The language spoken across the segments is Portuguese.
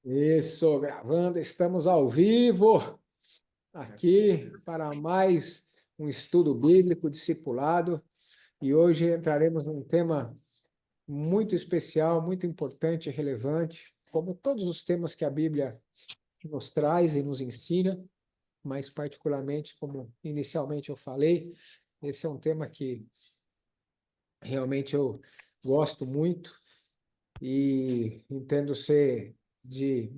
Isso, gravando, estamos ao vivo aqui para mais um estudo bíblico discipulado e hoje entraremos num tema muito especial, muito importante e relevante, como todos os temas que a Bíblia nos traz e nos ensina, mas particularmente, como inicialmente eu falei, esse é um tema que realmente eu gosto muito e entendo ser de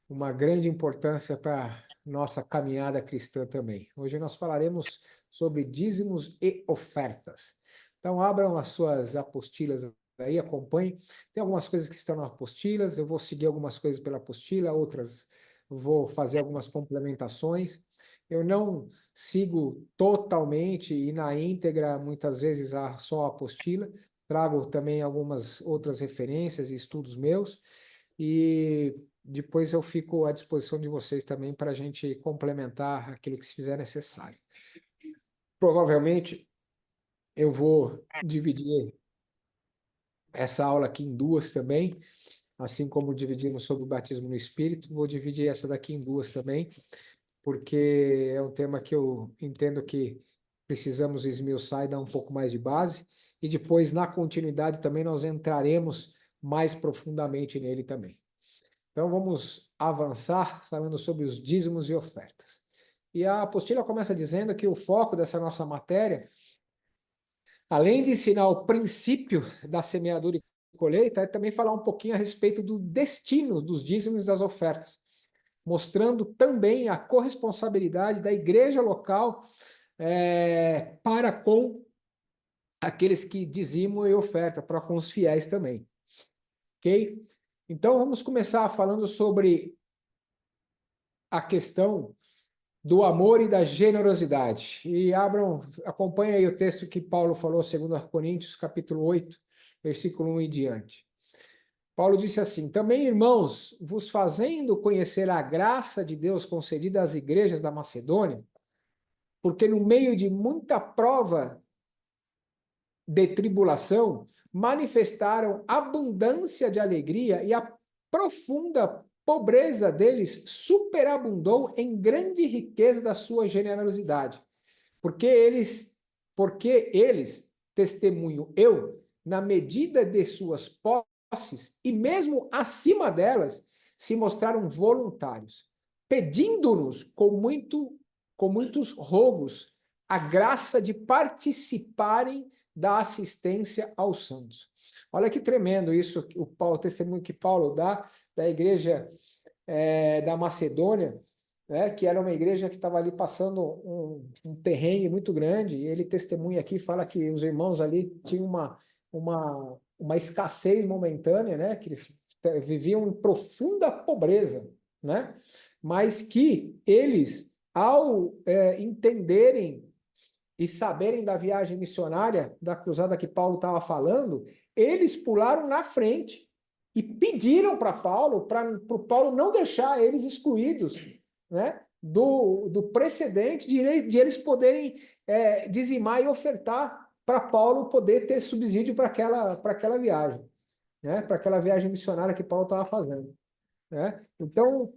uma grande importância para nossa caminhada cristã também. Hoje nós falaremos sobre dízimos e ofertas. Então, abram as suas apostilas aí, acompanhem. Tem algumas coisas que estão nas apostilas, eu vou seguir algumas coisas pela apostila, outras vou fazer algumas complementações. Eu não sigo totalmente e na íntegra, muitas vezes, só a apostila, trago também algumas outras referências e estudos meus, e depois eu fico à disposição de vocês também para a gente complementar aquilo que se fizer necessário. Provavelmente eu vou dividir essa aula aqui em duas também, assim como dividimos sobre o batismo no Espírito, vou dividir essa daqui em duas também, porque é um tema que eu entendo que precisamos esmiuçar e dar um pouco mais de base, e depois, na continuidade, também nós entraremos mais profundamente nele também. Então, vamos avançar falando sobre os dízimos e ofertas. E a apostila começa dizendo que o foco dessa nossa matéria, além de ensinar o princípio da semeadura e colheita, é também falar um pouquinho a respeito do destino dos dízimos e das ofertas, mostrando também a corresponsabilidade da igreja local para com aqueles que dizimam e oferta, para com os fiéis também. Ok? Então, vamos começar falando sobre a questão do amor e da generosidade. E acompanha aí o texto que Paulo falou, segundo Coríntios, capítulo 8, versículo 1 e diante. Paulo disse assim: também, irmãos, vos fazendo conhecer a graça de Deus concedida às igrejas da Macedônia, porque no meio de muita prova de tribulação, manifestaram abundância de alegria e a profunda pobreza deles superabundou em grande riqueza da sua generosidade. Porque eles, testemunho eu, na medida de suas posses e mesmo acima delas, se mostraram voluntários, pedindo-nos com muitos rogos a graça de participarem da assistência aos santos. Olha que tremendo isso, o testemunho que Paulo dá da igreja da Macedônia, né, que era uma igreja que estava ali passando um perrengue muito grande, e ele testemunha aqui, fala que os irmãos ali tinham uma escassez momentânea, né, que eles viviam em profunda pobreza, né, mas que eles, ao entenderem e saberem da viagem missionária, da cruzada que Paulo estava falando, eles pularam na frente e pediram para o Paulo não deixar eles excluídos, né, do precedente de eles poderem dizimar e ofertar para Paulo poder ter subsídio para aquela viagem, né, para aquela viagem missionária que Paulo estava fazendo. Né? Então,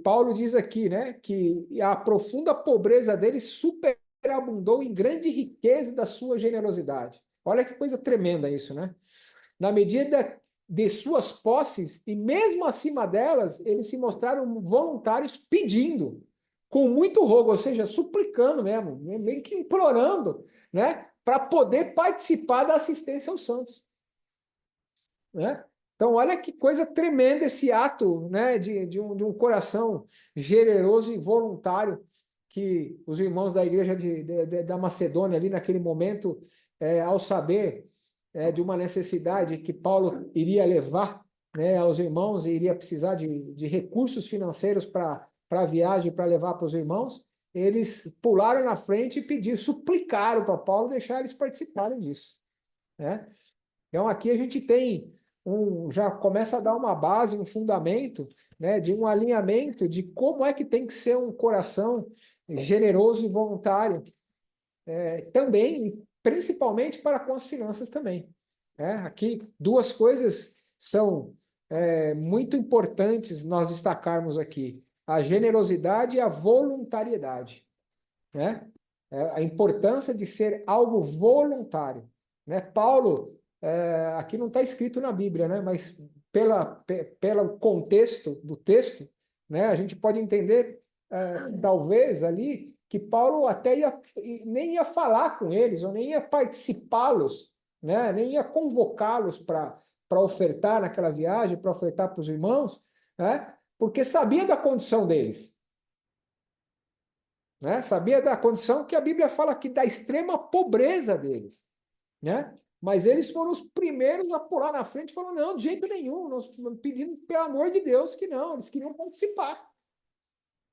Paulo diz aqui, né, que a profunda pobreza dele superabundou em grande riqueza da sua generosidade. Olha que coisa tremenda isso, né? Na medida de suas posses, e mesmo acima delas, eles se mostraram voluntários pedindo, com muito rogo, ou seja, suplicando mesmo, meio que implorando, né, para poder participar da assistência aos santos. Né? Então, olha que coisa tremenda esse ato, né, de um coração generoso e voluntário que os irmãos da igreja da Macedônia, ali naquele momento, ao saber de uma necessidade que Paulo iria levar, né, aos irmãos e iria precisar de recursos financeiros para a viagem, para levar para os irmãos, eles pularam na frente e pediram, suplicaram para Paulo deixar eles participarem disso. Né? Então, aqui a gente tem já começa a dar uma base, um fundamento, né, de um alinhamento de como é que tem que ser um coração generoso e voluntário, também, principalmente para com as finanças também. Aqui, duas coisas são muito importantes nós destacarmos aqui: a generosidade e a voluntariedade, né? A importância de ser algo voluntário, né? Paulo, aqui não está escrito na Bíblia, né? Mas pelo contexto do texto, né? A gente pode entender, talvez ali, que Paulo até nem ia falar com eles, ou nem ia participá-los, né? Nem ia convocá-los para ofertar naquela viagem, para ofertar para os irmãos, né? Porque sabia da condição deles, né? Sabia da condição que a Bíblia fala aqui da extrema pobreza deles, né? Mas eles foram os primeiros a pular na frente e falaram: não, de jeito nenhum, nós pedimos pelo amor de Deus que não, eles queriam participar,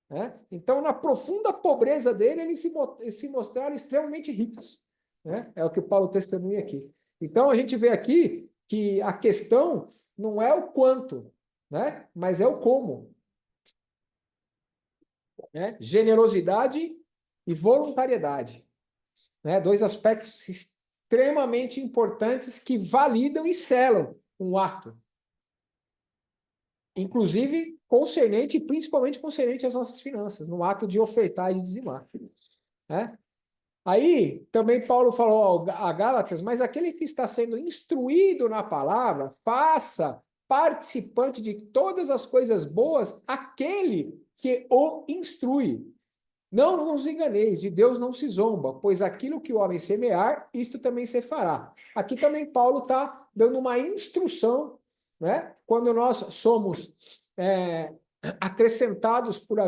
né? Então, na profunda pobreza dele, eles se mostraram extremamente ricos, né? É o que o Paulo testemunha aqui. Então, a gente vê aqui que a questão não é o quanto, né? Mas é o como, né? Generosidade e voluntariedade, né? Dois aspectos extremamente importantes que validam e selam um ato, inclusive concernente, principalmente concernente às nossas finanças, no ato de ofertar e de dizimar, né? Aí também Paulo falou a Gálatas: mas aquele que está sendo instruído na palavra, faça participante de todas as coisas boas aquele que o instrui. Não vos enganeis, de Deus não se zomba, pois aquilo que o homem semear, isto também se fará. Aqui também Paulo está dando uma instrução, né? Quando nós somos acrescentados pela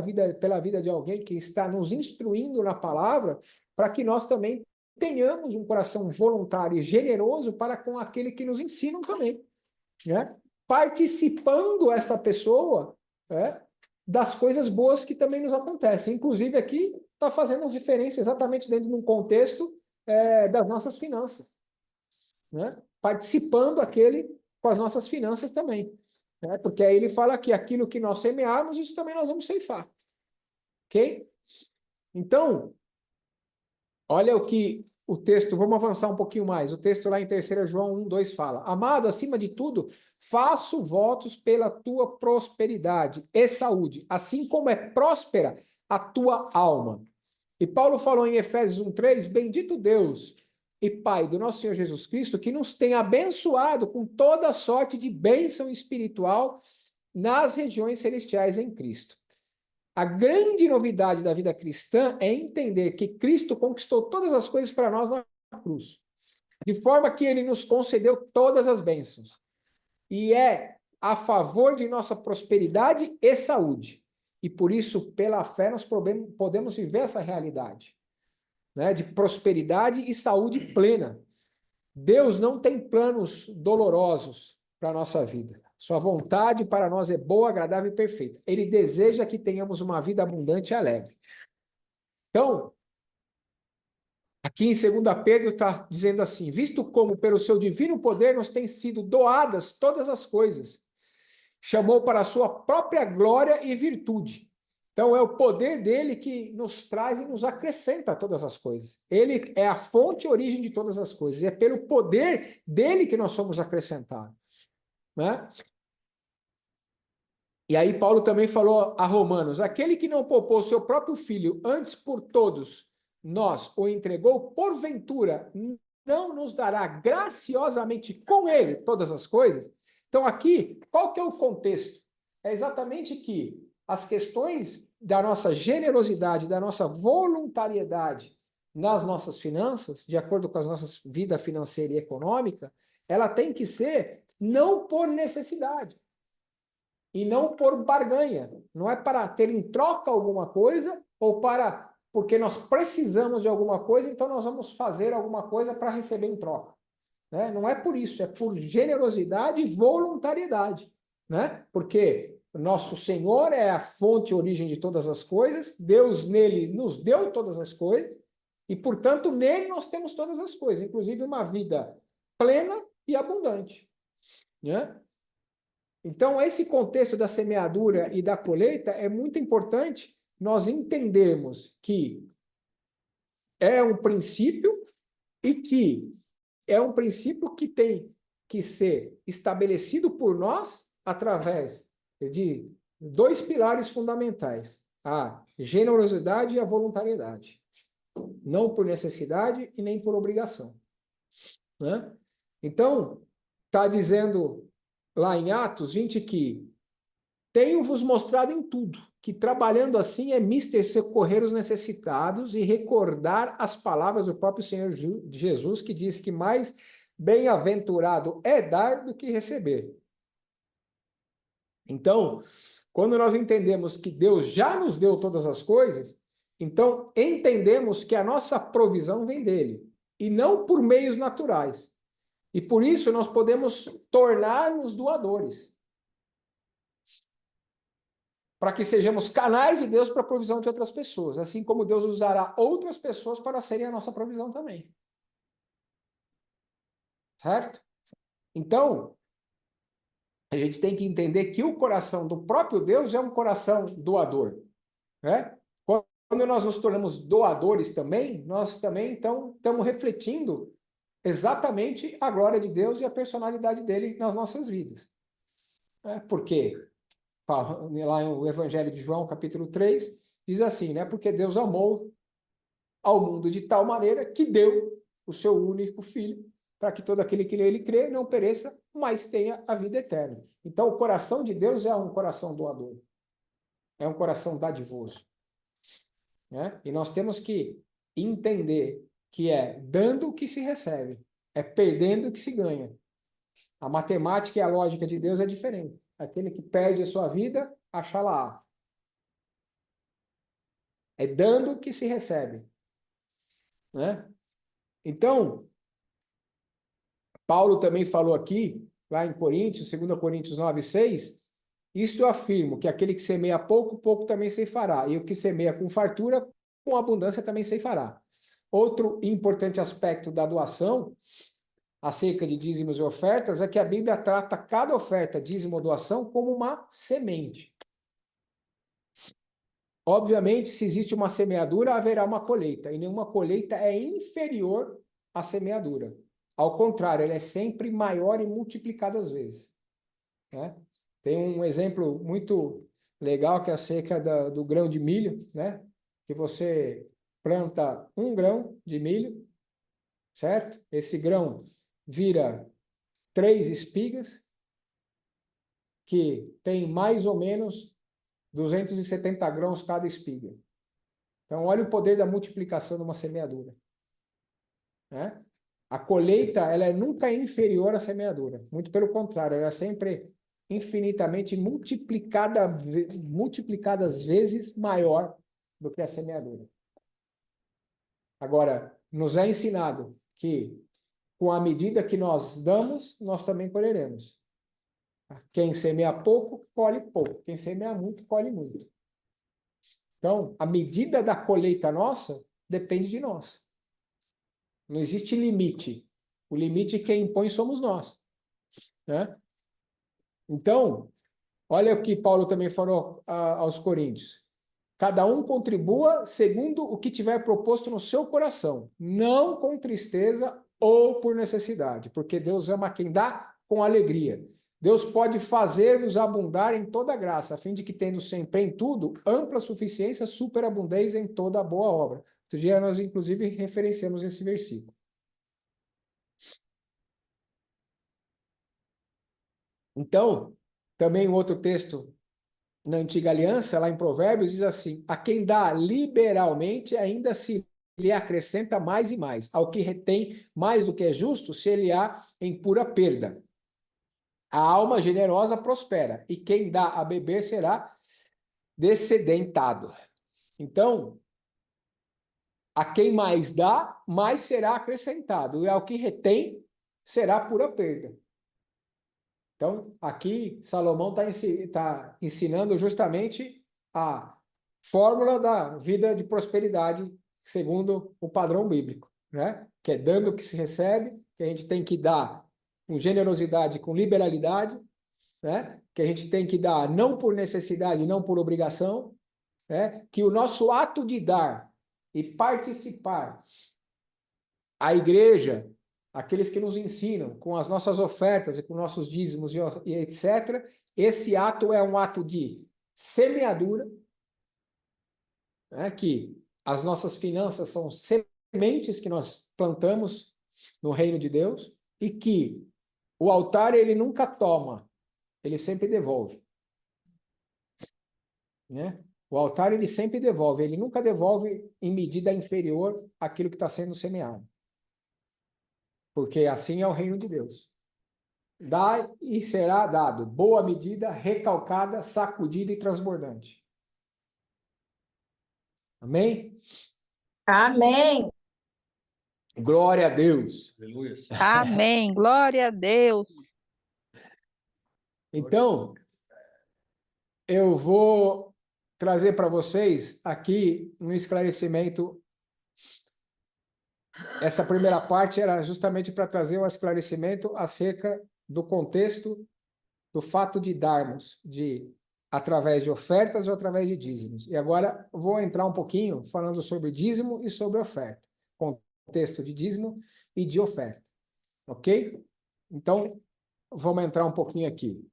vida de alguém que está nos instruindo na palavra, para que nós também tenhamos um coração voluntário e generoso para com aquele que nos ensinam também, né? Participando essa pessoa, né, das coisas boas que também nos acontecem. Inclusive aqui está fazendo referência exatamente dentro de um contexto das nossas finanças, né? Participando aquele com as nossas finanças também, né? Porque aí ele fala que aquilo que nós semearmos, isso também nós vamos ceifar, ok? Então, olha o que o texto, vamos avançar um pouquinho mais. O texto lá em 3 João 1:2 fala: Amado, acima de tudo, faço votos pela tua prosperidade e saúde, assim como é próspera a tua alma. E Paulo falou em Efésios 1:3: Bendito Deus e Pai do nosso Senhor Jesus Cristo, que nos tem abençoado com toda sorte de bênção espiritual nas regiões celestiais em Cristo. A grande novidade da vida cristã é entender que Cristo conquistou todas as coisas para nós na cruz, de forma que ele nos concedeu todas as bênçãos. E é a favor de nossa prosperidade e saúde. E por isso, pela fé, nós podemos viver essa realidade, né, de prosperidade e saúde plena. Deus não tem planos dolorosos para a nossa vida. Sua vontade para nós é boa, agradável e perfeita. Ele deseja que tenhamos uma vida abundante e alegre. Então, aqui em 2 Pedro está dizendo assim: visto como pelo seu divino poder nos têm sido doadas todas as coisas, chamou para a sua própria glória e virtude. Então, é o poder dele que nos traz e nos acrescenta todas as coisas. Ele é a fonte e origem de todas as coisas. E é pelo poder dele que nós somos acrescentados, né? E aí Paulo também falou a Romanos: aquele que não poupou seu próprio filho, antes por todos nós o entregou, porventura não nos dará graciosamente com ele todas as coisas? Então aqui, qual que é o contexto? É exatamente que as questões da nossa generosidade, da nossa voluntariedade nas nossas finanças, de acordo com as nossas vida financeira e econômica, ela tem que ser não por necessidade e não por barganha. Não é para ter em troca alguma coisa ou para porque nós precisamos de alguma coisa, então nós vamos fazer alguma coisa para receber em troca, né? Não é por isso, é por generosidade e voluntariedade, né? Porque nosso Senhor é a fonte e origem de todas as coisas, Deus nele nos deu todas as coisas e, portanto, nele nós temos todas as coisas, inclusive uma vida plena e abundante, né? Então, esse contexto da semeadura e da colheita é muito importante nós entendermos que é um princípio e que é um princípio que tem que ser estabelecido por nós através de dois pilares fundamentais: a generosidade e a voluntariedade. Não por necessidade e nem por obrigação. Né? Então, está dizendo lá em Atos 20 que tenho-vos mostrado em tudo, que trabalhando assim é mister socorrer os necessitados e recordar as palavras do próprio Senhor Jesus, que diz que mais bem-aventurado é dar do que receber. Então, quando nós entendemos que Deus já nos deu todas as coisas, então entendemos que a nossa provisão vem dele, e não por meios naturais. E por isso nós podemos tornar-nos doadores, para que sejamos canais de Deus para a provisão de outras pessoas, assim como Deus usará outras pessoas para serem a nossa provisão também. Certo? Então, a gente tem que entender que o coração do próprio Deus é um coração doador, né? Quando nós nos tornamos doadores também, nós também então estamos refletindo exatamente a glória de Deus e a personalidade dele nas nossas vidas. Porque lá no Evangelho de João, capítulo 3, diz assim, né? Porque Deus amou ao mundo de tal maneira que deu o seu único filho, para que todo aquele que nele crê não pereça, mas tenha a vida eterna. Então, o coração de Deus é um coração doador. É um coração dadivoso. Né? E nós temos que entender que é dando o que se recebe, é perdendo o que se ganha. A matemática e a lógica de Deus é diferente. Aquele que perde a sua vida, achá-la-á. É dando o que se recebe. Né? Então, Paulo também falou aqui, lá em Coríntios, 2 Coríntios 9:6, isto eu afirmo, que aquele que semeia pouco, pouco também ceifará, e o que semeia com fartura, com abundância também ceifará. Outro importante aspecto da doação, acerca de dízimos e ofertas, é que a Bíblia trata cada oferta, dízimo ou doação, como uma semente. Obviamente, se existe uma semeadura, haverá uma colheita, e nenhuma colheita é inferior à semeadura. Ao contrário, ela é sempre maior e multiplicada às vezes. Né? Tem um exemplo muito legal que é acerca do grão de milho, né? Que você planta um grão de milho, certo? Esse grão vira 3 espigas, que tem mais ou menos 270 grãos cada espiga. Então, olha o poder da multiplicação de uma semeadura. Né? A colheita, ela é nunca inferior à semeadura. Muito pelo contrário, ela é sempre infinitamente multiplicadas vezes maior do que a semeadura. Agora, nos é ensinado que, com a medida que nós damos, nós também colheremos. Quem semeia pouco, colhe pouco. Quem semeia muito, colhe muito. Então, a medida da colheita nossa depende de nós. Não existe limite. O limite quem impõe somos nós. Né? Então, olha o que Paulo também falou aos Coríntios. Cada um contribua segundo o que tiver proposto no seu coração, não com tristeza ou por necessidade, porque Deus ama quem dá com alegria. Deus pode fazer-nos abundar em toda graça, a fim de que, tendo sempre em tudo ampla suficiência, superabundez em toda boa obra. Outro dia nós, inclusive, referenciamos esse versículo. Então, também um outro texto na Antiga Aliança, lá em Provérbios, diz assim: a quem dá liberalmente, ainda se lhe acrescenta mais e mais. Ao que retém mais do que é justo, se ele há em pura perda. A alma generosa prospera, e quem dá a beber será dessedentado. Então, a quem mais dá, mais será acrescentado, e ao que retém, será pura perda. Então, aqui, Salomão está ensinando justamente a fórmula da vida de prosperidade segundo o padrão bíblico, né? Que é dando o que se recebe, que a gente tem que dar com generosidade, com liberalidade, né? Que a gente tem que dar não por necessidade, não por obrigação, né? Que o nosso ato de dar e participar, a igreja aqueles que nos ensinam com as nossas ofertas e com nossos dízimos e etc., esse ato é um ato de semeadura, né, que as nossas finanças são sementes que nós plantamos no reino de Deus e que o altar ele nunca toma, ele sempre devolve, né? O altar ele sempre devolve, ele nunca devolve em medida inferior àquilo que está sendo semeado, porque assim é o reino de Deus. Dá e será dado, boa medida, recalcada, sacudida e transbordante. Amém? Amém. Glória a Deus. Aleluia. Amém. Glória a Deus. Então, eu vou trazer para vocês aqui um esclarecimento. Essa primeira parte era justamente para trazer um esclarecimento acerca do contexto do fato de darmos, através de ofertas ou através de dízimos. E agora vou entrar um pouquinho falando sobre dízimo e sobre oferta. Contexto de dízimo e de oferta. Ok? Então, vamos entrar um pouquinho aqui.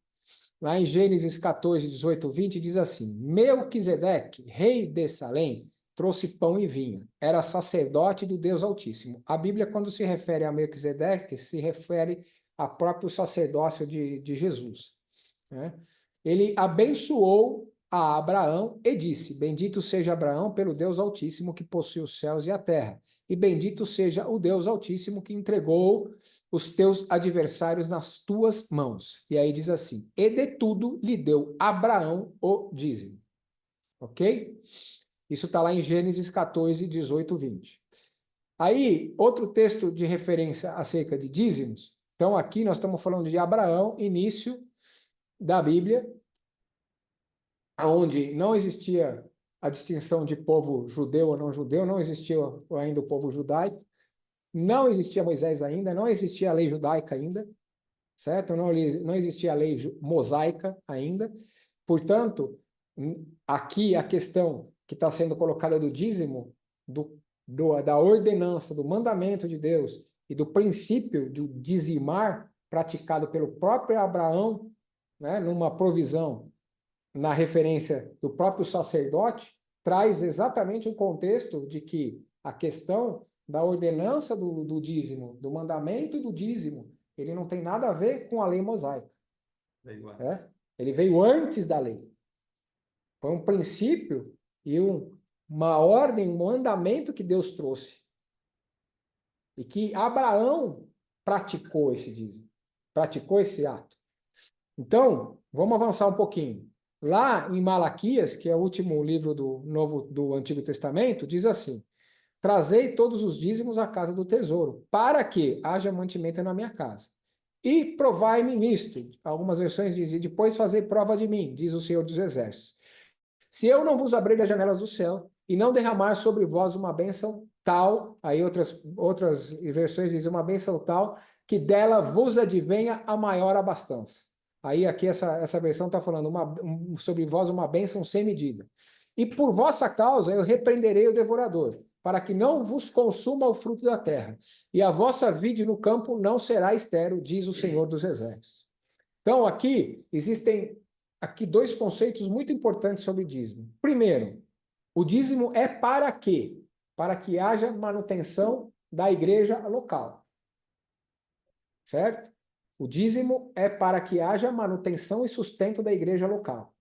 Lá em Gênesis 14, 18, 20, diz assim: Melquisedeque, rei de Salém, trouxe pão e vinho. Era sacerdote do Deus Altíssimo. A Bíblia, quando se refere a Melquisedeque, se refere ao próprio sacerdócio de Jesus, né? Ele abençoou a Abraão e disse: Bendito seja Abraão pelo Deus Altíssimo que possui os céus e a terra. E bendito seja o Deus Altíssimo que entregou os teus adversários nas tuas mãos. E aí diz assim: e de tudo lhe deu Abraão o dízimo. Ok? Isso está lá em Gênesis 14, 18, 20. Aí, outro texto de referência acerca de dízimos. Então, aqui nós estamos falando de Abraão, início da Bíblia, onde não existia a distinção de povo judeu ou não judeu, não existia ainda o povo judaico, não existia Moisés ainda, não existia a lei judaica ainda, certo? Não existia a lei mosaica ainda. Portanto, aqui a questão que está sendo colocada do dízimo, da ordenança, do mandamento de Deus e do princípio do dizimar praticado pelo próprio Abraão, né, numa provisão na referência do próprio sacerdote, traz exatamente um contexto de que a questão da ordenança do dízimo, do mandamento do dízimo, ele não tem nada a ver com a lei mosaica. Ele veio antes da lei. Foi um princípio e uma ordem, um mandamento que Deus trouxe. E que Abraão praticou esse dízimo, praticou esse ato. Então, vamos avançar um pouquinho. Lá em Malaquias, que é o último livro do Antigo Testamento, diz assim: Trazei todos os dízimos à casa do tesouro, para que haja mantimento na minha casa. E provai-me nisto. Algumas versões dizem: depois fazei prova de mim, diz o Senhor dos Exércitos. Se eu não vos abrir as janelas do céu e não derramar sobre vós uma bênção tal, aí outras versões dizem uma bênção tal, que dela vos advenha a maior abastança. Aí aqui essa versão está falando sobre vós uma bênção sem medida. E por vossa causa eu repreenderei o devorador, para que não vos consuma o fruto da terra. E a vossa vide no campo não será estéril, diz o Senhor dos Exércitos. Então aqui existem dois conceitos muito importantes sobre o dízimo. Primeiro, o dízimo é para quê? Para que haja manutenção da igreja local. Certo? O dízimo é para que haja manutenção e sustento da igreja local.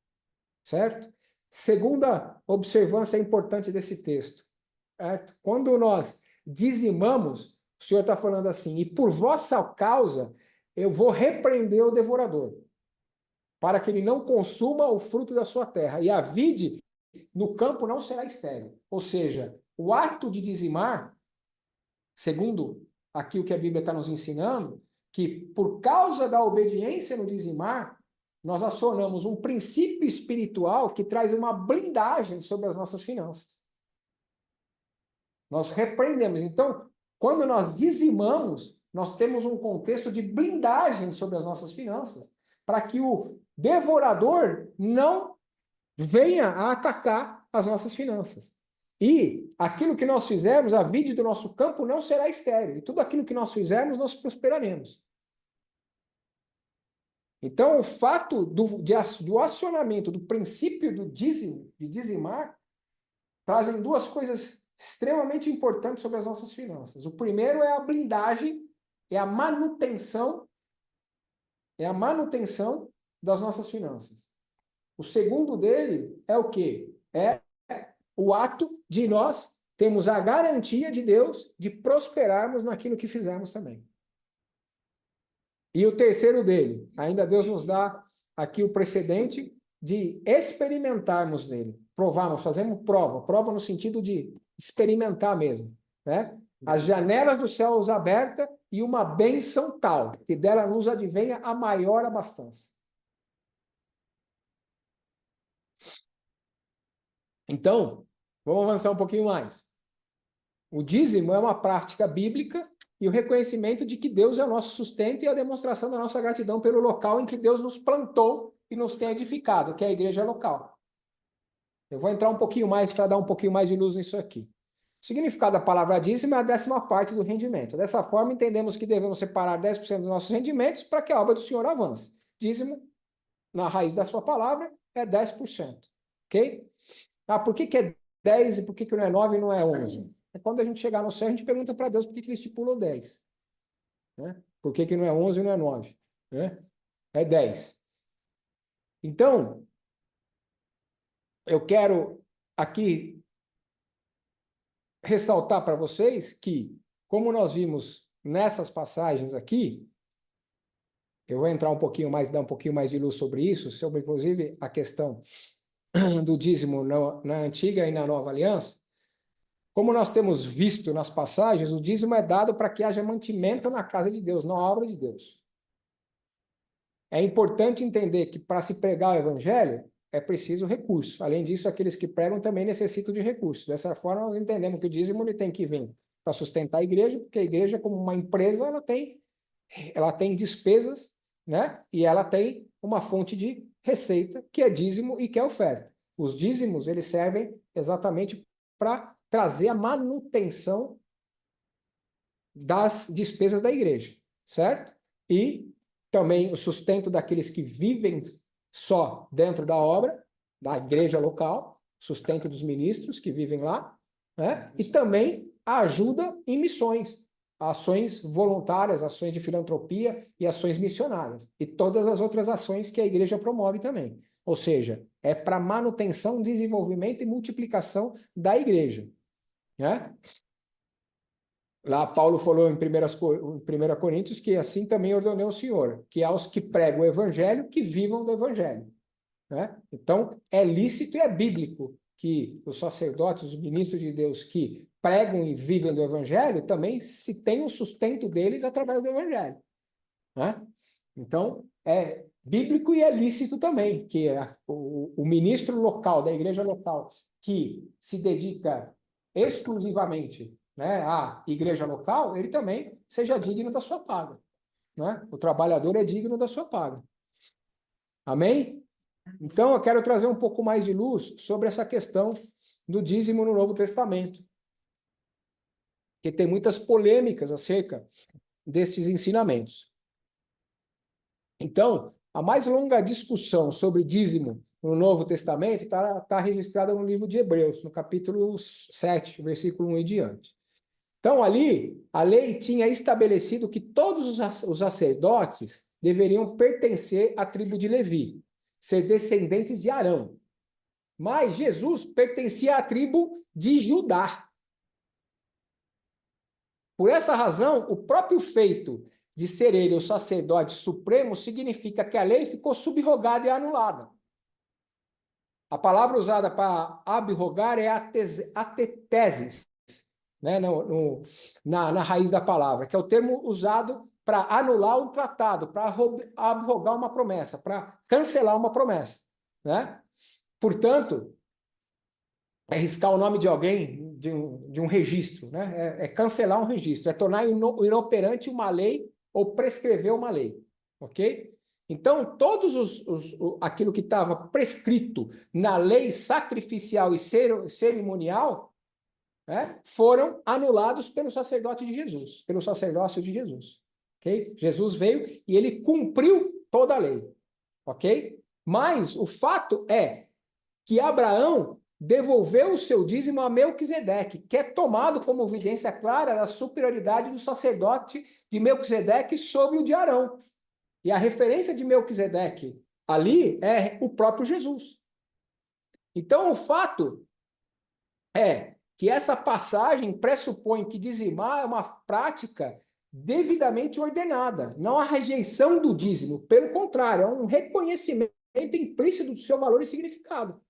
Certo? Segunda observância importante desse texto. Certo? Quando nós dizimamos, o Senhor está falando assim: e por vossa causa eu vou repreender o devorador, para que ele não consuma o fruto da sua terra, e a vide no campo não será estéril. Ou seja, o ato de dizimar, segundo aqui o que a Bíblia está nos ensinando, que por causa da obediência no dizimar, nós acionamos um princípio espiritual que traz uma blindagem sobre as nossas finanças. Nós repreendemos. Então, quando nós dizimamos, nós temos um contexto de blindagem sobre as nossas finanças, para que o devorador não venha a atacar as nossas finanças. E aquilo que nós fizermos, a vide do nosso campo não será estéril. E tudo aquilo que nós fizermos, nós prosperaremos. Então, o fato do acionamento do princípio do dízimo, de dizimar, trazem duas coisas extremamente importantes sobre as nossas finanças. O primeiro é a blindagem, é a manutenção das nossas finanças. O segundo dele é o quê? É o ato de nós termos a garantia de Deus de prosperarmos naquilo que fizermos também. E o terceiro dele, ainda Deus nos dá aqui o precedente de experimentarmos nele, provarmos, fazemos prova no sentido de experimentar mesmo, né? As janelas dos céus abertas e uma bênção tal, que dela nos advenha a maior abastança. Então, vamos avançar um pouquinho mais. O dízimo é uma prática bíblica e o reconhecimento de que Deus é o nosso sustento e a demonstração da nossa gratidão pelo local em que Deus nos plantou e nos tem edificado, que é a igreja local. Eu vou entrar um pouquinho mais para dar um pouquinho mais de luz nisso aqui. O significado da palavra dízimo é a 10ª parte do rendimento. Dessa forma, entendemos que devemos separar 10% dos nossos rendimentos para que a obra do Senhor avance. Dízimo, na raiz da sua palavra, é 10%. Ok? Ah, por que é 10 e por que não é 9 e não é 11? Quando a gente chegar no céu, a gente pergunta para Deus por que ele estipulou 10. Né? Por que não é 11 e não é 9? Né? É 10. Então, eu quero aqui ressaltar para vocês que, como nós vimos nessas passagens aqui, eu vou entrar um pouquinho mais, dar um pouquinho mais de luz sobre isso, sobre inclusive a questão do dízimo na antiga e na nova aliança. Como nós temos visto nas passagens, o dízimo é dado para que haja mantimento na casa de Deus, na obra de Deus. É importante entender que para se pregar o evangelho, é preciso recurso. Além disso, aqueles que pregam também necessitam de recursos. Dessa forma, nós entendemos que o dízimo ele tem que vir para sustentar a igreja, porque a igreja, como uma empresa, ela tem despesas, né? E ela tem uma fonte de receita, que é dízimo e que é oferta. Os dízimos, eles servem exatamente para trazer a manutenção das despesas da igreja, certo? E também o sustento daqueles que vivem só dentro da obra, da igreja local, sustento dos ministros que vivem lá, né? E também a ajuda em missões, ações voluntárias, ações de filantropia e ações missionárias. E todas as outras ações que a igreja promove também. Ou seja, é para manutenção, desenvolvimento e multiplicação da igreja. Né? Lá Paulo falou em 1 Coríntios que assim também ordenou o Senhor, que aos que pregam o evangelho, que vivam do evangelho. Né? Então, é lícito e é bíblico que os sacerdotes, os ministros de Deus que pregam e vivem do evangelho, também se tem o sustento deles através do evangelho. Né? Então, é bíblico e é lícito também que o ministro local, da igreja local, que se dedica exclusivamente, né, à igreja local, ele também seja digno da sua paga. Né? O trabalhador é digno da sua paga. Amém? Então, eu quero trazer um pouco mais de luz sobre essa questão do dízimo no Novo Testamento. Porque tem muitas polêmicas acerca destes ensinamentos. Então, a mais longa discussão sobre dízimo no Novo Testamento está registrada no livro de Hebreus, no capítulo 7, versículo 1 e diante. Então, ali, a lei tinha estabelecido que todos os sacerdotes deveriam pertencer à tribo de Levi, ser descendentes de Arão. Mas Jesus pertencia à tribo de Judá. Por essa razão, o próprio feito de ser ele o sacerdote supremo significa que a lei ficou subrogada e anulada. A palavra usada para abrogar é ateteses, né, na raiz da palavra, que é o termo usado para anular um tratado, para abrogar uma promessa, para cancelar uma promessa. Né? Portanto, é riscar o nome de alguém de um registro, né? É cancelar um registro, é tornar inoperante uma lei ou prescrever uma lei, ok? Então, aquilo que estava prescrito na lei sacrificial e cerimonial né, foram anulados pelo sacerdote de Jesus, pelo sacerdócio de Jesus. Ok? Jesus veio e ele cumpriu toda a lei. Ok? Mas o fato é que Abraão devolveu o seu dízimo a Melquisedeque, que é tomado como evidência clara da superioridade do sacerdote de Melquisedeque sobre o de Arão. E a referência de Melquisedeque ali é o próprio Jesus. Então, o fato é que essa passagem pressupõe que dizimar é uma prática devidamente ordenada, não a rejeição do dízimo, pelo contrário, é um reconhecimento implícito do seu valor e significado.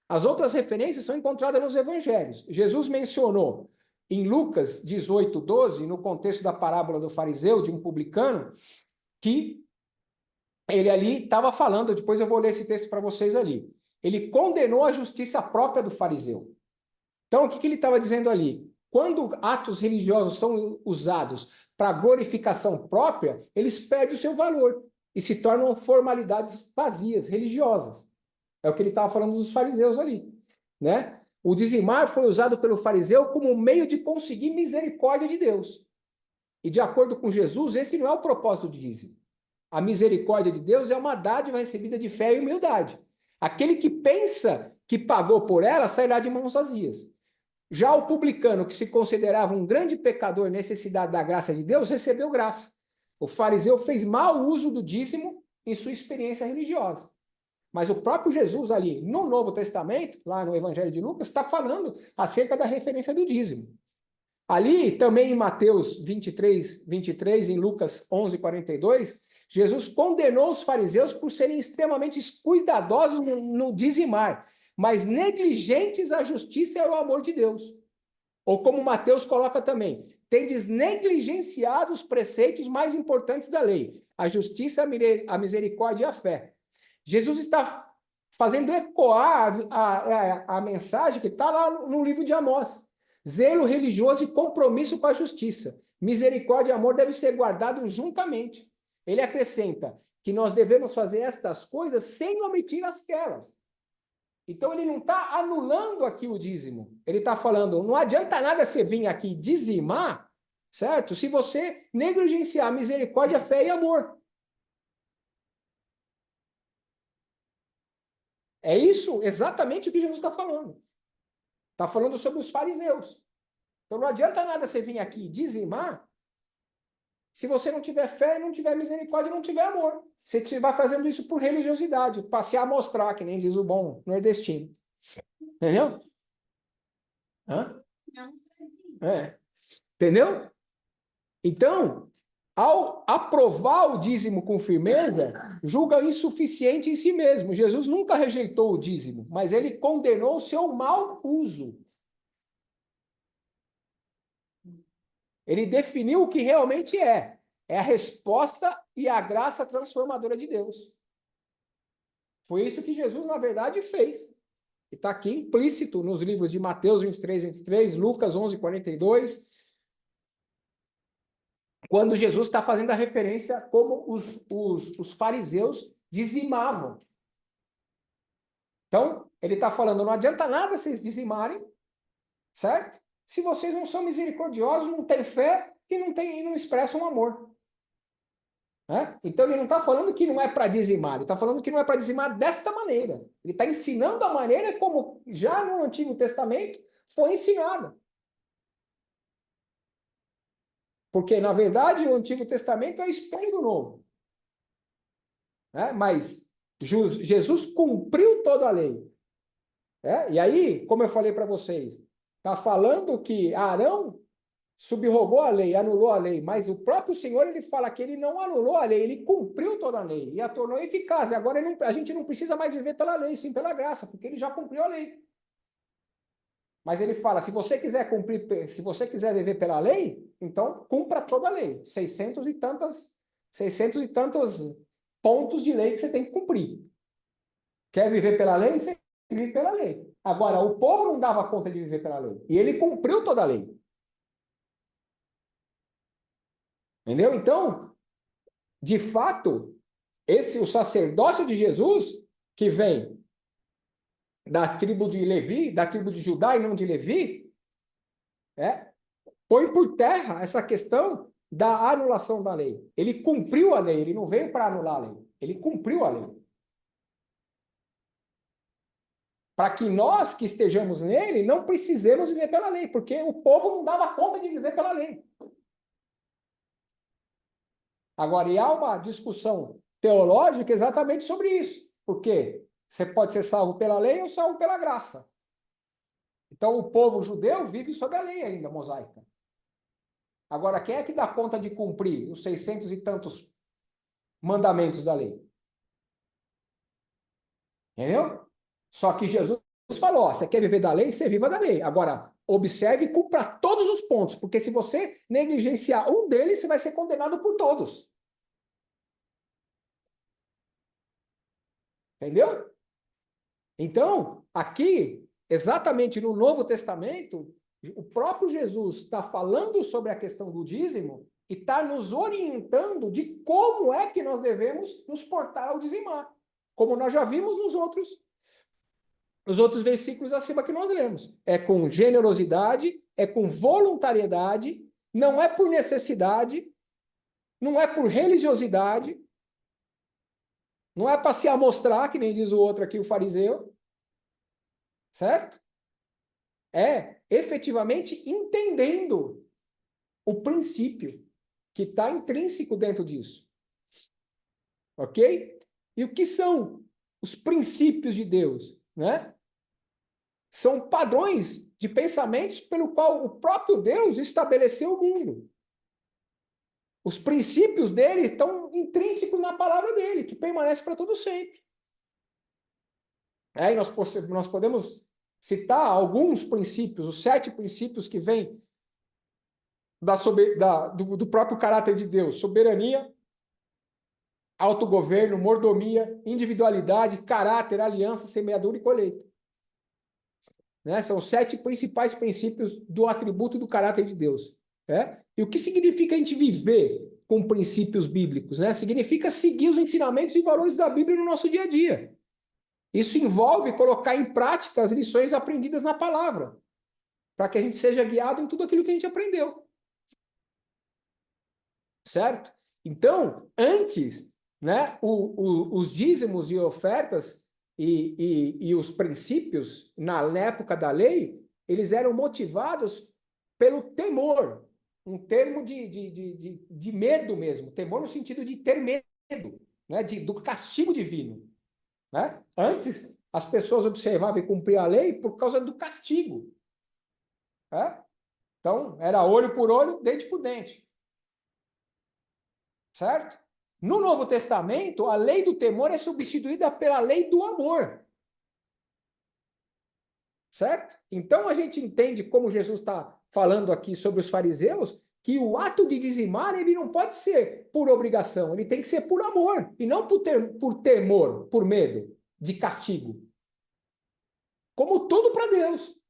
As outras referências são encontradas nos evangelhos. Jesus mencionou em Lucas 18:12, no contexto da parábola do fariseu, de um publicano, que ele ali estava falando, depois eu vou ler esse texto para vocês ali. Ele condenou a justiça própria do fariseu. Então, o que ele estava dizendo ali? Quando atos religiosos são usados para glorificação própria, eles perdem o seu valor e se tornam formalidades vazias, religiosas. É o que ele estava falando dos fariseus ali, né? O dizimar foi usado pelo fariseu como um meio de conseguir misericórdia de Deus. E de acordo com Jesus, esse não é o propósito do dízimo. A misericórdia de Deus é uma dádiva recebida de fé e humildade. Aquele que pensa que pagou por ela sairá de mãos vazias. Já o publicano, que se considerava um grande pecador necessidade da graça de Deus, recebeu graça. O fariseu fez mau uso do dízimo em sua experiência religiosa. Mas o próprio Jesus ali, no Novo Testamento, lá no Evangelho de Lucas, está falando acerca da referência do dízimo. Ali, também em Mateus 23, em Lucas 11:42, Jesus condenou os fariseus por serem extremamente cuidadosos no dizimar, mas negligentes à justiça e ao amor de Deus. Ou como Mateus coloca também, tendes negligenciado os preceitos mais importantes da lei, a justiça, a misericórdia e a fé. Jesus está fazendo ecoar a mensagem que está lá no livro de Amós. Zelo religioso e compromisso com a justiça. Misericórdia e amor devem ser guardados juntamente. Ele acrescenta que nós devemos fazer estas coisas sem omitir aquelas. Então, ele não está anulando aqui o dízimo. Ele está falando, não adianta nada você vir aqui dizimar, certo? Se você negligenciar misericórdia, fé e amor. É isso exatamente o que Jesus está falando. Está falando sobre os fariseus. Então, não adianta nada você vir aqui dizimar se você não tiver fé, não tiver misericórdia, não tiver amor. Você vai fazendo isso por religiosidade, para se amostrar, que nem diz o bom nordestino. Entendeu? Hã? É. Entendeu? Então, ao aprovar o dízimo com firmeza, julga insuficiente em si mesmo. Jesus nunca rejeitou o dízimo, mas ele condenou o seu mau uso. Ele definiu o que realmente é. É a resposta e a graça transformadora de Deus. Foi isso que Jesus, na verdade, fez. E está aqui implícito nos livros de Mateus 23, Lucas 11:42, quando Jesus está fazendo a referência como os fariseus dizimavam. Então, ele está falando, não adianta nada vocês dizimarem, certo? Se vocês não são misericordiosos, não têm fé e não expressam amor. Né? Então, ele não está falando que não é para dizimar, ele está falando que não é para dizimar desta maneira. Ele está ensinando a maneira como já no Antigo Testamento foi ensinado. Porque, na verdade, o Antigo Testamento é espelho do Novo. Né? Mas Jesus cumpriu toda a lei. E aí, como eu falei para vocês, está falando que Arão subrogou a lei, anulou a lei, mas o próprio Senhor, ele fala que ele não anulou a lei, ele cumpriu toda a lei e a tornou eficaz. Agora a gente não precisa mais viver pela lei, sim pela graça, porque ele já cumpriu a lei. Mas ele fala, se você quiser cumprir, se você quiser viver pela lei, então cumpra toda a lei. 600 e tantos pontos de lei que você tem que cumprir. Quer viver pela lei? Você vive pela lei. Agora, o povo não dava conta de viver pela lei. E ele cumpriu toda a lei. Entendeu? Então, de fato, o sacerdócio de Jesus, que vem da tribo de Levi, da tribo de Judá e não de Levi, põe por terra essa questão da anulação da lei. Ele cumpriu a lei, ele não veio para anular a lei, ele cumpriu a lei. Para que nós que estejamos nele não precisemos viver pela lei, porque o povo não dava conta de viver pela lei. Agora, e há uma discussão teológica exatamente sobre isso. Por quê? Você pode ser salvo pela lei ou salvo pela graça. Então, o povo judeu vive sob a lei ainda, mosaica. Agora, quem é que dá conta de cumprir os 600 e tantos mandamentos da lei? Entendeu? Só que Jesus falou, ó, você quer viver da lei? Você viva da lei. Agora, observe e cumpra todos os pontos, porque se você negligenciar um deles, você vai ser condenado por todos. Entendeu? Então, aqui, exatamente no Novo Testamento, o próprio Jesus está falando sobre a questão do dízimo e está nos orientando de como é que nós devemos nos portar ao dizimar, como nós já vimos nos outros versículos acima que nós lemos. É com generosidade, é com voluntariedade, não é por necessidade, não é por religiosidade, não é para se amostrar, que nem diz o outro aqui, o fariseu, certo? É efetivamente entendendo o princípio que está intrínseco dentro disso. Ok? E o que são os princípios de Deus, né? São padrões de pensamentos pelo qual o próprio Deus estabeleceu o mundo. Os princípios dele estão intrínsecos na palavra dele, que permanece para todo sempre. E nós podemos citar alguns princípios, os 7 princípios que vêm do próprio caráter de Deus: soberania, autogoverno, mordomia, individualidade, caráter, aliança, semeadura e colheita. Né? São 7 principais princípios do atributo do caráter de Deus. E o que significa a gente viver com princípios bíblicos? Né? Significa seguir os ensinamentos e valores da Bíblia no nosso dia a dia. Isso envolve colocar em prática as lições aprendidas na palavra, para que a gente seja guiado em tudo aquilo que a gente aprendeu. Certo? Então, antes, né, os dízimos e ofertas e os princípios, na época da lei, eles eram motivados pelo temor, um termo de medo mesmo, temor no sentido de ter medo, né, do castigo divino. Né? Antes, as pessoas observavam e cumpriam a lei por causa do castigo. Né? Então, era olho por olho, dente por dente. Certo? No Novo Testamento, a lei do temor é substituída pela lei do amor. Certo? Então, a gente entende, como Jesus está falando aqui sobre os fariseus, que o ato de dizimar, ele não pode ser por obrigação, ele tem que ser por amor, e não por temor, por medo de castigo. Como tudo para Deus.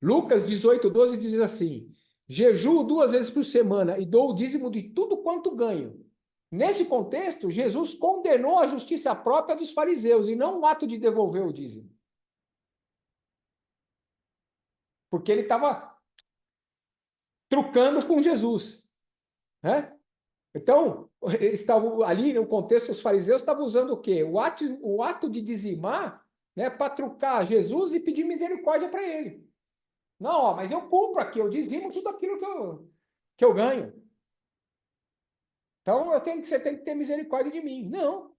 Lucas 18:12 diz assim: jejuo 2 vezes por semana e dou o dízimo de tudo quanto ganho. Nesse contexto, Jesus condenou a justiça própria dos fariseus e não o ato de devolver o dízimo. Porque ele estava trucando com Jesus. Né? Então, eles estavam ali no contexto, os fariseus estavam usando o quê? O ato de dizimar, né, para trucar Jesus e pedir misericórdia para ele. Não, ó, mas eu cumpro aqui, eu dizimo tudo aquilo que eu ganho. Então, você tem que ter misericórdia de mim. Não.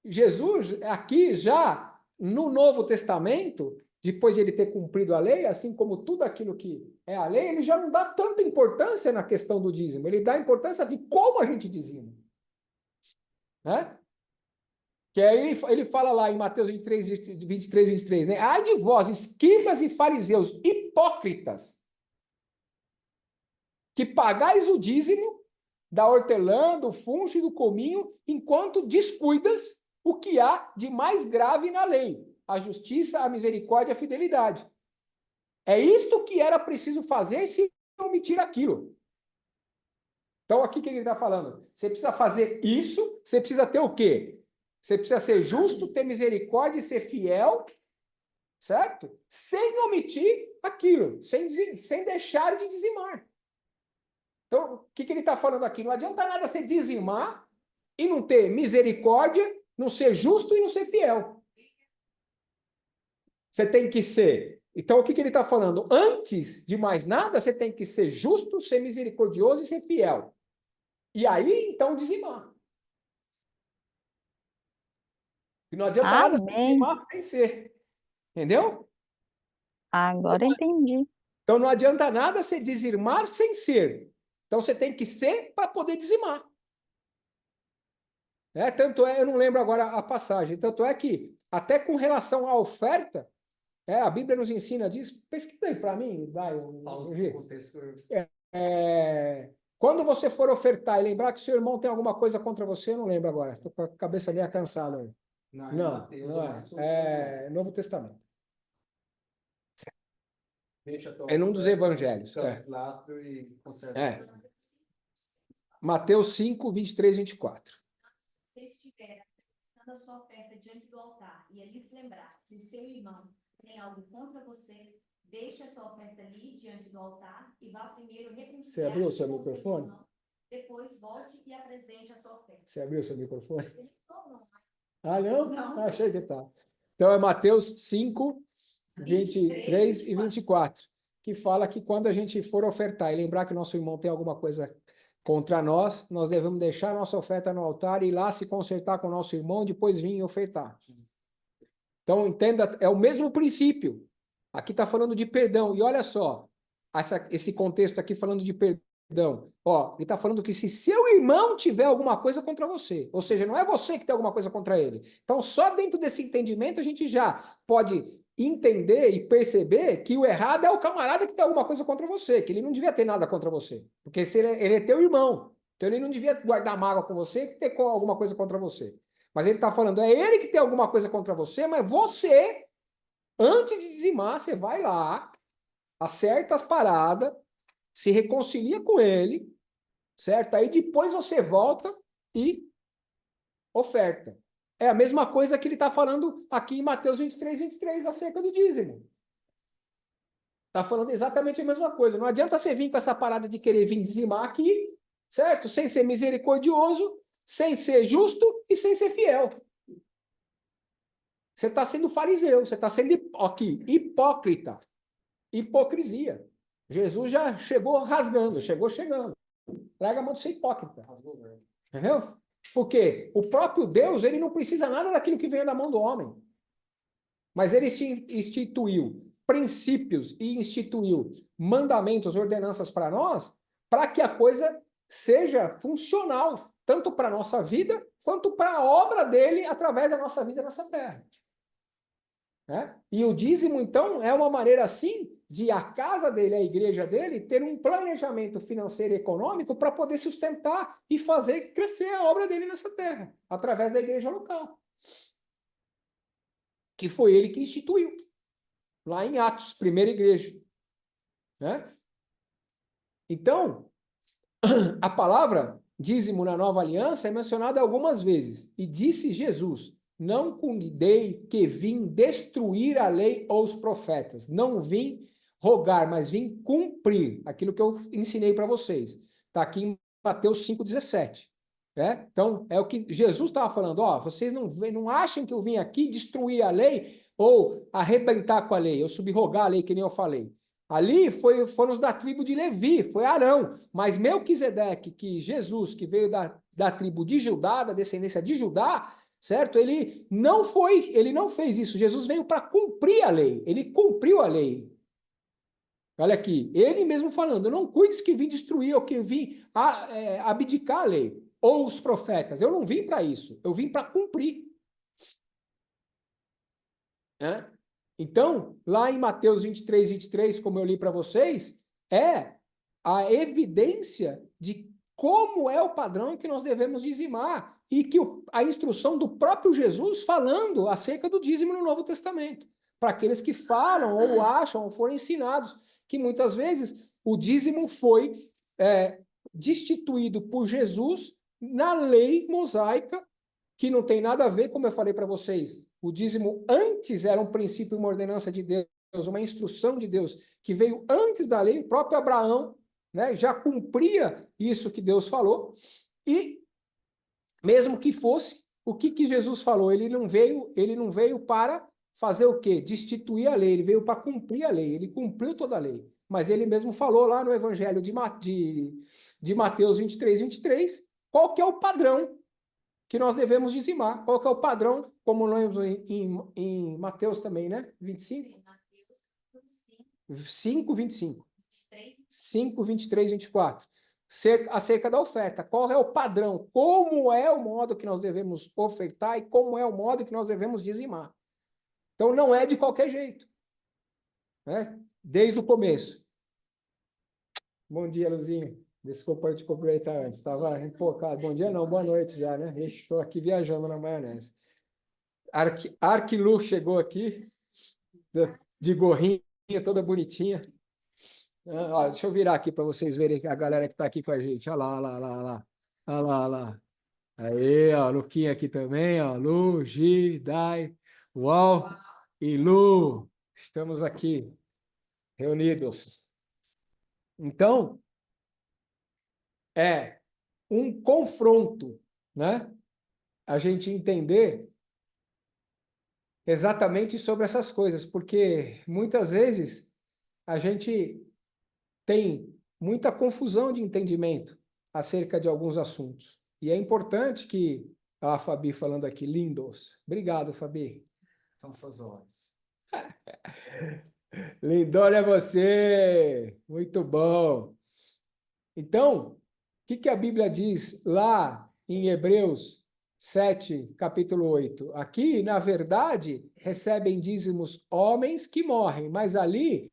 Jesus, aqui já no Novo Testamento, depois de ele ter cumprido a lei, assim como tudo aquilo que é a lei, ele já não dá tanta importância na questão do dízimo. Ele dá importância de como a gente dizima. Né? Que aí ele fala lá em Mateus 23, né? Ai de vós, escribas e fariseus, hipócritas, que pagais o dízimo da hortelã, do funcho e do cominho, enquanto descuidas o que há de mais grave na lei, a justiça, a misericórdia e a fidelidade. É isto que era preciso fazer se omitir aquilo. Então, aqui que ele está falando? Você precisa fazer isso, você precisa ter o quê? Você precisa ser justo, ter misericórdia e ser fiel, certo? Sem omitir aquilo, sem deixar de dizimar. Então, o que ele está falando aqui? Não adianta nada você dizimar e não ter misericórdia, não ser justo e não ser fiel. Você tem que ser. Então, o que ele está falando? Antes de mais nada, você tem que ser justo, ser misericordioso e ser fiel. E aí, então, dizimar. E não adianta nada você Amém. dizimar sem ser. Entendeu? Agora entendi. Então, não adianta nada você dizimar sem ser. Então, você tem que ser para poder dizimar. Tanto é, eu não lembro agora a passagem, tanto é que, até com relação à oferta, a Bíblia nos ensina disso. Pesquisa aí para mim, quando você for ofertar e lembrar que seu irmão tem alguma coisa contra você, eu não lembro agora, estou com a cabeça meio cansada. Não é. É Novo Testamento. É num dos evangelhos. Mateus 5, 23, 24. Se estiver apresentando a sua oferta diante do altar e ali se lembrar que o seu irmão tem algo contra você, deixe a sua oferta ali diante do altar e vá primeiro reconciliar. Você abriu o seu microfone? Irmão, depois volte e apresente a sua oferta. Você abriu o seu microfone? Não. Ah, não? Não. Achei que tá. Então é Mateus 5, 23 e 24, que fala que quando a gente for ofertar e lembrar que o nosso irmão tem alguma coisa contra nós, nós devemos deixar a nossa oferta no altar e ir lá se consertar com o nosso irmão e depois vir e ofertar. Então, entenda, é o mesmo princípio. Aqui está falando de perdão. E olha só, esse contexto aqui falando de perdão. Ó, ele está falando que se seu irmão tiver alguma coisa contra você, ou seja, não é você que tem alguma coisa contra ele. Então, só dentro desse entendimento, a gente já pode entender e perceber que o errado é o camarada que tem alguma coisa contra você, que ele não devia ter nada contra você. Porque se ele é teu irmão, então ele não devia guardar mágoa com você e ter alguma coisa contra você. Mas ele está falando, é ele que tem alguma coisa contra você, mas você, antes de dizimar, você vai lá, acerta as paradas, se reconcilia com ele, certo? Aí depois você volta e oferta. É a mesma coisa que ele está falando aqui em Mateus 23, 23, acerca do dízimo. Está falando exatamente a mesma coisa. Não adianta você vir com essa parada de querer vir dizimar aqui, certo? Sem ser misericordioso, sem ser justo e sem ser fiel. Você está sendo fariseu, você está sendo aqui, hipócrita. Hipocrisia. Jesus já chegou rasgando, chegou chegando. Larga a mão de ser hipócrita. Entendeu? Porque o próprio Deus, ele não precisa nada daquilo que vem da mão do homem. Mas ele instituiu princípios e instituiu mandamentos, ordenanças para nós, para que a coisa seja funcional, tanto para a nossa vida, quanto para a obra dele através da nossa vida nessa terra. E o dízimo, então, é uma maneira, assim, de a casa dele, a igreja dele, ter um planejamento financeiro e econômico para poder sustentar e fazer crescer a obra dele nessa terra, através da igreja local. Que foi ele que instituiu, lá em Atos, primeira igreja. Então, a palavra dízimo na nova aliança é mencionada algumas vezes. E disse Jesus: não convidei que vim destruir a lei ou os profetas. Não vim rogar, mas vim cumprir aquilo que eu ensinei para vocês. Está aqui em Mateus 5,17. Então, é o que Jesus estava falando. Vocês não acham que eu vim aqui destruir a lei ou arrebentar com a lei, ou subrogar a lei, que nem eu falei. Ali foram os da tribo de Levi, foi Arão. Mas Melquisedeque, que Jesus, que veio da tribo de Judá, da descendência de Judá, certo? Ele não fez isso. Jesus veio para cumprir a lei. Ele cumpriu a lei. Olha aqui, ele mesmo falando, não cuides que vim destruir ou que vim abdicar a lei, ou os profetas. Eu não vim para isso, eu vim para cumprir. Então, lá em Mateus 23, 23, como eu li para vocês, é a evidência de como é o padrão que nós devemos dizimar e que a instrução do próprio Jesus falando acerca do dízimo no Novo Testamento, para aqueles que falam ou acham ou foram ensinados, que muitas vezes o dízimo foi destituído por Jesus na lei mosaica que não tem nada a ver, como eu falei para vocês, o dízimo antes era um princípio, uma ordenança de Deus, uma instrução de Deus, que veio antes da lei, o próprio Abraão, né, já cumpria isso que Deus falou, e mesmo que fosse, o que Jesus falou? Ele não veio para fazer o quê? Destituir a lei, ele veio para cumprir a lei, ele cumpriu toda a lei. Mas ele mesmo falou lá no Evangelho de Mateus 23, qual que é o padrão que nós devemos dizimar? Qual que é o padrão, como lemos em Mateus também, né? 25? Mateus 5, 25. 23. 5, 23, 24. Acerca da oferta. Qual é o padrão? Como é o modo que nós devemos ofertar e como é o modo que nós devemos dizimar? Então, não é de qualquer jeito. Né? Desde o começo. Bom dia, Luzinho. Desculpa eu te cumprimentar antes. Estava empolgado. Bom dia, não. Boa noite já, né? Estou aqui viajando na maionese. Arquilu chegou aqui, de gorrinha, toda bonitinha. Ó, deixa eu virar aqui para vocês verem a galera que está aqui com a gente. Olha lá, olha lá, olha lá. Olha lá, olha lá. Aí, ó, Luquinha aqui também, ó. Lu, Gi, Dai, Uau e Lu. Estamos aqui reunidos. Então, é um confronto, né? A gente entender exatamente sobre essas coisas, porque muitas vezes a gente tem muita confusão de entendimento acerca de alguns assuntos. E é importante que a Fabi falando aqui, lindos. Obrigado, Fabi. São suas horas. Lindona é você! Muito bom! Então, o que a Bíblia diz lá em Hebreus 7, capítulo 8? Aqui, na verdade, recebem dízimos homens que morrem, mas ali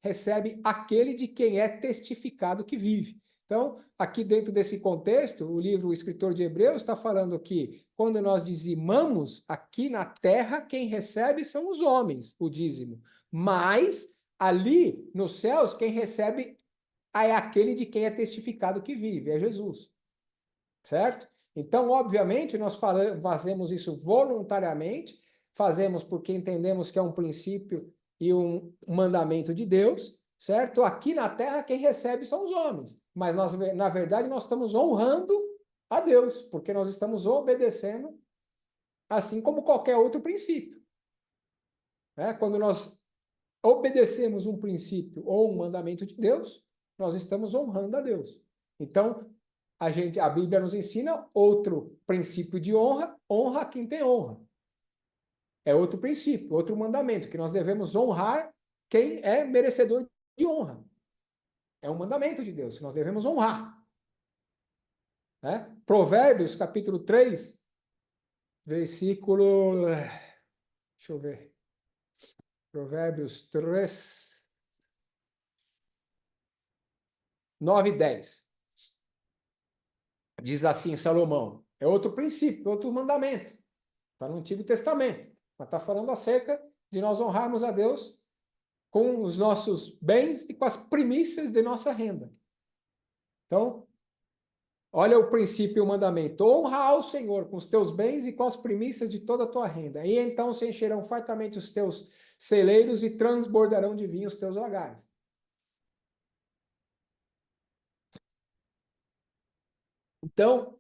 recebe aquele de quem é testificado que vive. Então, aqui dentro desse contexto, o escritor de Hebreus está falando que quando nós dizimamos aqui na terra, quem recebe são os homens, o dízimo. Mas ali nos céus, quem recebe é aquele de quem é testificado que vive, é Jesus. Certo? Então, obviamente, nós fazemos isso voluntariamente, fazemos porque entendemos que é um princípio e um mandamento de Deus, certo? Aqui na terra, quem recebe são os homens. Mas, na verdade, nós estamos honrando a Deus, porque nós estamos obedecendo, assim como qualquer outro princípio. Né? Quando nós obedecemos um princípio ou um mandamento de Deus, nós estamos honrando a Deus. Então, a Bíblia nos ensina outro princípio de honra, honra a quem tem honra. É outro princípio, outro mandamento, que nós devemos honrar quem é merecedor de honra. É um mandamento de Deus, que nós devemos honrar. Né? Provérbios, capítulo 3, versículo... Deixa eu ver. Provérbios 3, 9 e 10. Diz assim Salomão. É outro princípio, outro mandamento. Está no Antigo Testamento. Mas está falando acerca de nós honrarmos a Deus com os nossos bens e com as primícias de nossa renda. Então, olha o princípio e o mandamento. Honra ao Senhor com os teus bens e com as primícias de toda a tua renda. E então se encherão fartamente os teus celeiros e transbordarão de vinho os teus lagares. Então,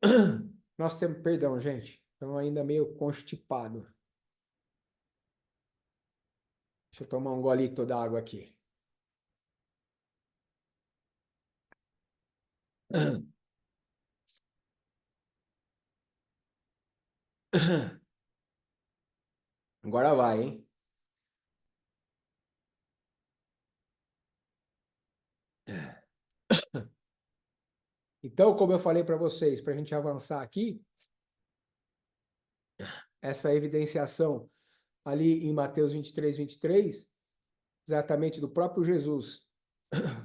nós temos... Perdão, gente. Estamos ainda meio constipados. Deixa eu tomar um golito d'água aqui. Agora vai, hein? Então, como eu falei para vocês, para a gente avançar aqui, essa evidenciação ali em Mateus 23, exatamente do próprio Jesus,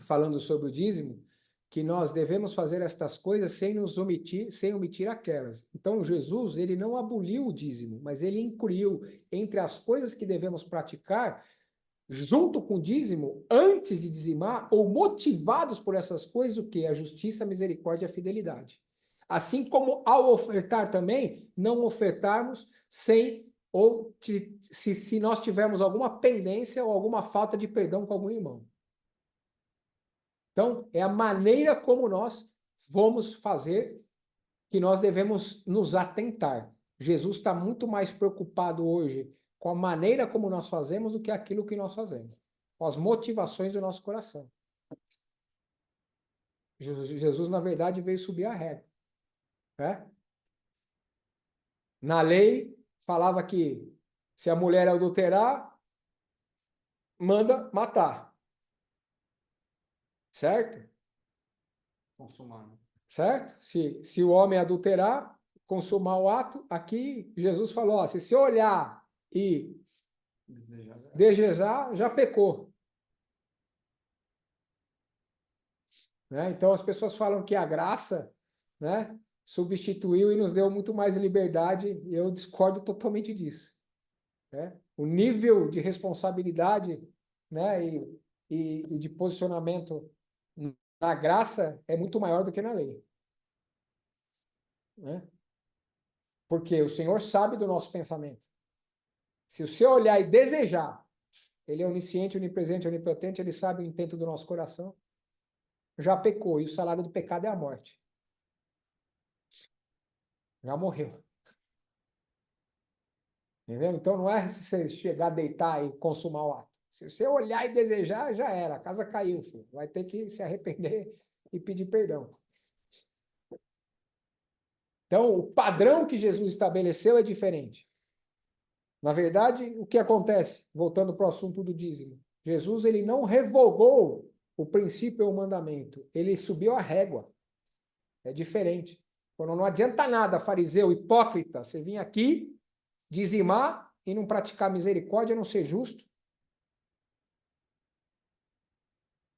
falando sobre o dízimo, que nós devemos fazer estas coisas sem omitir aquelas. Então, Jesus, ele não aboliu o dízimo, mas ele incluiu entre as coisas que devemos praticar, junto com o dízimo, antes de dizimar, ou motivados por essas coisas, o quê? A justiça, a misericórdia e a fidelidade. Assim como ao ofertar também, não ofertarmos sem, ou se nós tivermos alguma pendência ou alguma falta de perdão com algum irmão. Então, é a maneira como nós vamos fazer que nós devemos nos atentar. Jesus está muito mais preocupado hoje com a maneira como nós fazemos do que aquilo que nós fazemos, com as motivações do nosso coração. Jesus, na verdade, veio subir a régua. Né? Na lei, falava que se a mulher adulterar, manda matar. Certo? Consumar. Certo? Se o homem adulterar, consumar o ato, aqui Jesus falou, ó, se você olhar e desejar, já pecou. Né? Então as pessoas falam que a graça, né, substituiu e nos deu muito mais liberdade, e eu discordo totalmente disso. Né? O nível de responsabilidade, né, e de posicionamento na graça é muito maior do que na lei. Né? Porque o Senhor sabe do nosso pensamento. Se você olhar e desejar, ele é onisciente, onipresente, onipotente, ele sabe o intento do nosso coração, já pecou, e o salário do pecado é a morte. Já morreu. Entendeu? Então não é se você chegar a deitar e consumar o ato. Se você olhar e desejar, já era. A casa caiu, filho. Vai ter que se arrepender e pedir perdão. Então, o padrão que Jesus estabeleceu é diferente. Na verdade, o que acontece? Voltando para o assunto do dízimo. Jesus, ele não revogou o princípio ou o mandamento. Ele subiu a régua. É diferente. Quando não adianta nada, fariseu hipócrita, você vir aqui dizimar e não praticar misericórdia, não ser justo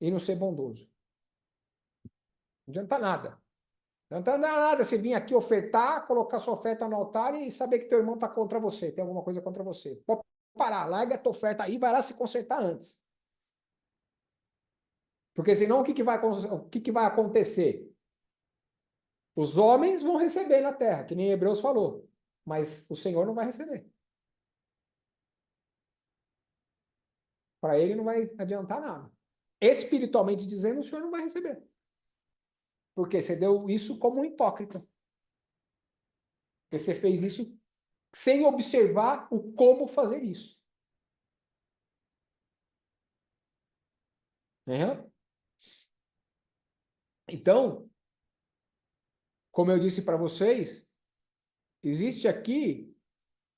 e não ser bondoso. Não adianta nada. Não adianta nada você vir aqui ofertar, colocar sua oferta no altar e saber que teu irmão está contra você, tem alguma coisa contra você. Pode parar, larga a tua oferta aí, vai lá se consertar antes. Porque senão o que vai acontecer? Os homens vão receber na terra, que nem Hebreus falou, mas o Senhor não vai receber. Para ele não vai adiantar nada. Espiritualmente dizendo, o Senhor não vai receber. Porque você deu isso como um hipócrita. Porque você fez isso sem observar o como fazer isso. Uhum. Então, como eu disse para vocês, existe aqui,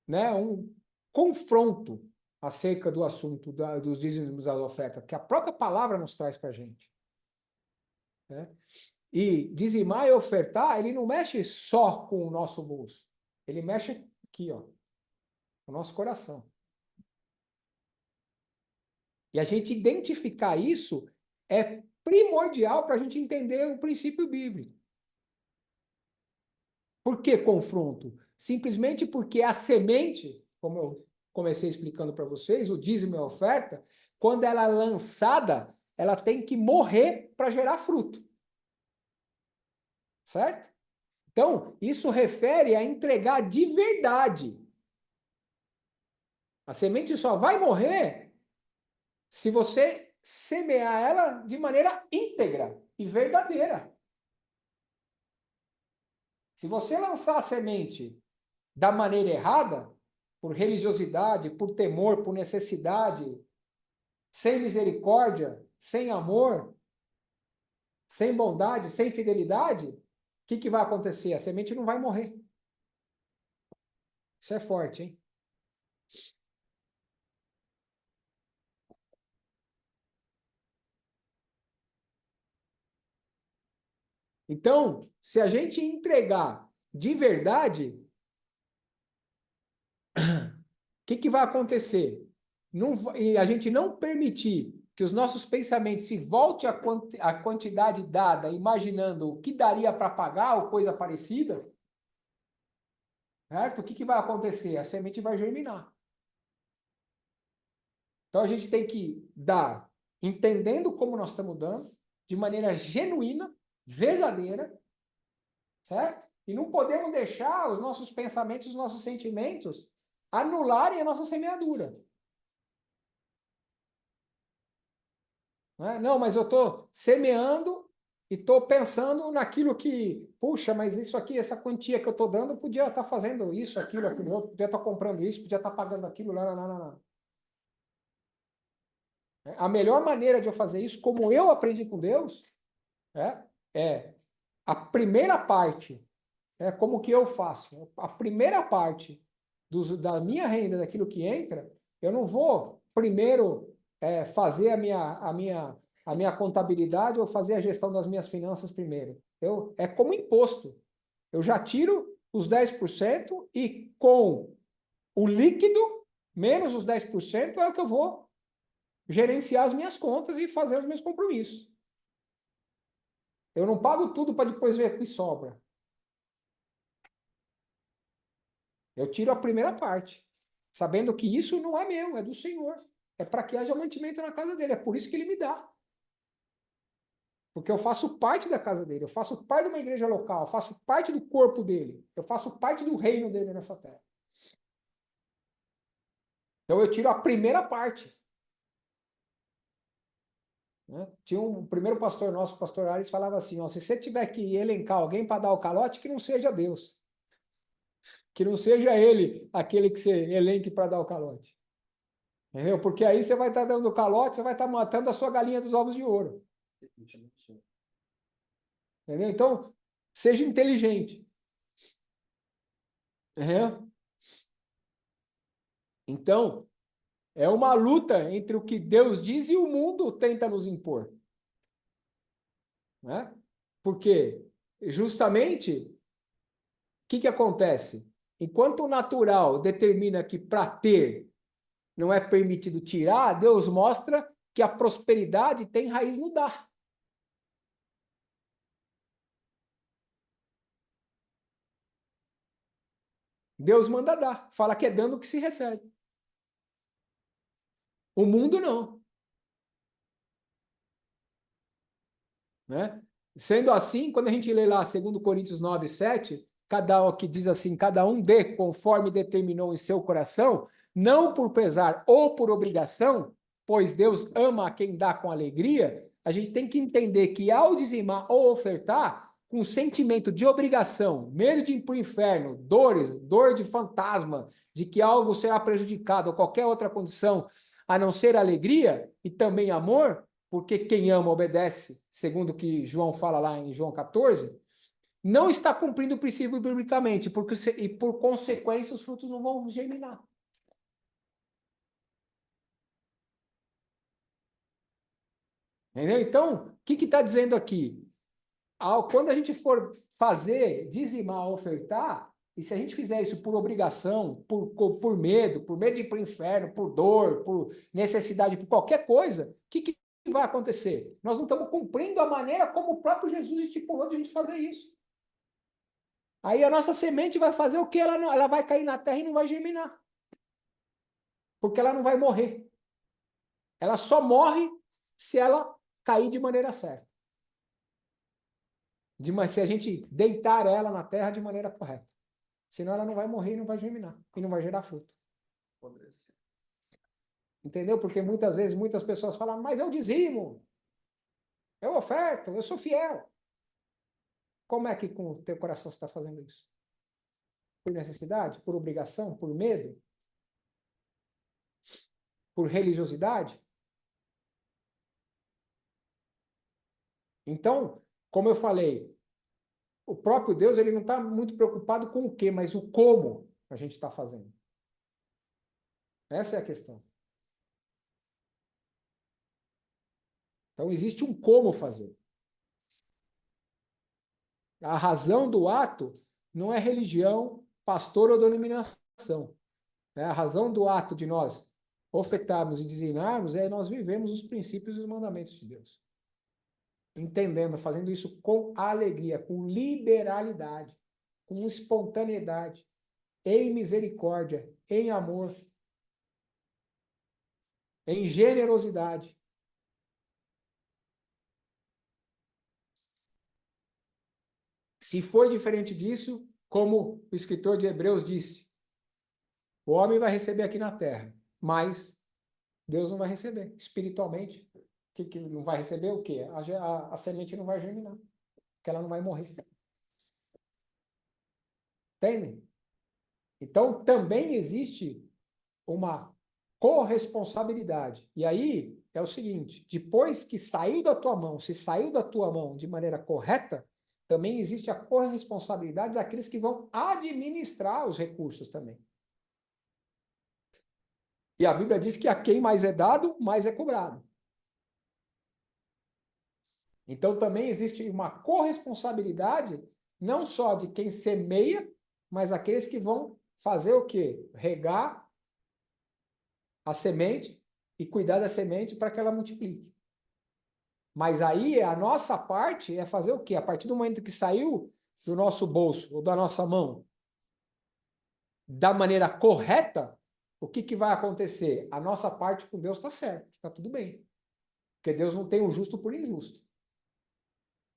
né, um confronto acerca do assunto dos dízimos da oferta, que a própria palavra nos traz para a gente. Né? E dizimar e ofertar, ele não mexe só com o nosso bolso. Ele mexe aqui, ó, no nosso coração. E a gente identificar isso é primordial para a gente entender o princípio bíblico. Por que confronto? Simplesmente porque a semente, como eu comecei explicando para vocês, o dízimo e a oferta, quando ela é lançada, ela tem que morrer para gerar fruto. Certo? Então, isso refere a entregar de verdade. A semente só vai morrer se você semear ela de maneira íntegra e verdadeira. Se você lançar a semente da maneira errada, por religiosidade, por temor, por necessidade, sem misericórdia, sem amor, sem bondade, sem fidelidade, o que vai acontecer? A semente não vai morrer. Isso é forte, hein? Então, se a gente entregar de verdade, o que vai acontecer? E a gente não permitir que os nossos pensamentos se voltem à quantidade dada, imaginando o que daria para pagar ou coisa parecida, certo? O que vai acontecer? A semente vai germinar. Então a gente tem que dar, entendendo como nós estamos dando, de maneira genuína, verdadeira, certo? E não podemos deixar os nossos pensamentos, os nossos sentimentos anularem a nossa semeadura. Não, mas eu estou semeando e estou pensando naquilo que, puxa, mas isso aqui, essa quantia que eu estou dando, podia estar fazendo isso, aquilo outro, podia estar comprando isso, podia estar pagando aquilo, lá. A melhor maneira de eu fazer isso, como eu aprendi com Deus, é a primeira parte, como que eu faço? A primeira parte da minha renda, daquilo que entra, eu não vou primeiro fazer a minha contabilidade ou fazer a gestão das minhas finanças primeiro. É como imposto. Eu já tiro os 10% e com o líquido, menos os 10%, é o que eu vou gerenciar as minhas contas e fazer os meus compromissos. Eu não pago tudo para depois ver o que sobra. Eu tiro a primeira parte, sabendo que isso não é meu, é do Senhor. É para que haja mantimento na casa dele. É por isso que ele me dá. Porque eu faço parte da casa dele, eu faço parte de uma igreja local, eu faço parte do corpo dele, eu faço parte do reino dele nessa terra. Então eu tiro a primeira parte. Tinha um primeiro pastor nosso, o pastor Ares, falava assim, ó, se você tiver que elencar alguém para dar o calote, que não seja Deus. Que não seja ele aquele que você elenque para dar o calote. Entendeu? Porque aí você vai estar dando calote, você vai estar matando a sua galinha dos ovos de ouro. Entendeu? Então, seja inteligente. Entendeu? Então, é uma luta entre o que Deus diz e o mundo tenta nos impor. Né? Porque, justamente, o que acontece? Enquanto o natural determina que para ter não é permitido tirar, Deus mostra que a prosperidade tem raiz no dar. Deus manda dar. Fala que é dando que se recebe. O mundo não. Né? Sendo assim, quando a gente lê lá 2 Coríntios 9, 7, que diz assim, cada um dê conforme determinou em seu coração, não por pesar ou por obrigação, pois Deus ama a quem dá com alegria, a gente tem que entender que ao dizimar ou ofertar, com sentimento de obrigação, medo de ir para o inferno, dor de fantasma, de que algo será prejudicado ou qualquer outra condição, a não ser alegria e também amor, porque quem ama obedece, segundo o que João fala lá em João 14, não está cumprindo o princípio biblicamente, e por consequência os frutos não vão germinar. Entendeu? Então, o que está dizendo aqui? Quando a gente for dizimar, ofertar, e se a gente fizer isso por obrigação, por medo de ir para o inferno, por dor, por necessidade, por qualquer coisa, o que vai acontecer? Nós não estamos cumprindo a maneira como o próprio Jesus estipulou de a gente fazer isso. Aí a nossa semente vai fazer o quê? Ela vai cair na terra e não vai germinar. Porque ela não vai morrer. Ela só morre se ela cair de maneira certa. Se a gente deitar ela na terra de maneira correta. Senão ela não vai morrer e não vai germinar. E não vai gerar fruto. Entendeu? Porque muitas vezes muitas pessoas falam, mas eu dizimo. Eu oferto, eu sou fiel. Como é que com o teu coração você está fazendo isso? Por necessidade? Por obrigação? Por medo? Por religiosidade? Então, como eu falei, o próprio Deus ele não está muito preocupado com o quê, mas o como a gente está fazendo. Essa é a questão. Então, existe um como fazer. A razão do ato não é religião, pastor ou denominação. A razão do ato de nós ofertarmos e dizimarmos é nós vivemos os princípios e os mandamentos de Deus. Entendendo, fazendo isso com alegria, com liberalidade, com espontaneidade, em misericórdia, em amor, em generosidade. Se for diferente disso, como o escritor de Hebreus disse, o homem vai receber aqui na terra, mas Deus não vai receber. Espiritualmente, que não vai receber o quê? A semente não vai germinar, porque ela não vai morrer. Entende? Então, também existe uma corresponsabilidade. E aí é o seguinte: depois que saiu da tua mão, se saiu da tua mão de maneira correta, também existe a corresponsabilidade daqueles que vão administrar os recursos também. E a Bíblia diz que a quem mais é dado, mais é cobrado. Então também existe uma corresponsabilidade, não só de quem semeia, mas aqueles que vão fazer o quê? Regar a semente e cuidar da semente para que ela multiplique. Mas aí a nossa parte é fazer o quê? A partir do momento que saiu do nosso bolso ou da nossa mão, da maneira correta, o que vai acontecer? A nossa parte com Deus está certo, está tudo bem. Porque Deus não tem o justo por injusto.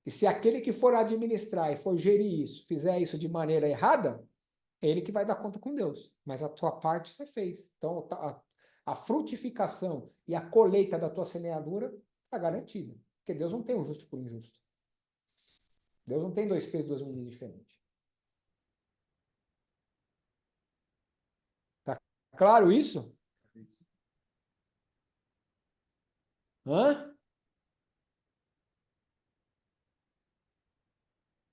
E se aquele que for administrar e for gerir isso, fizer isso de maneira errada, é ele que vai dar conta com Deus. Mas a tua parte você fez. Então, a frutificação e a colheita da tua semeadura está garantida. Porque Deus não tem o justo por injusto. Deus não tem dois pesos, duas medidas diferentes. Tá claro isso? Hã?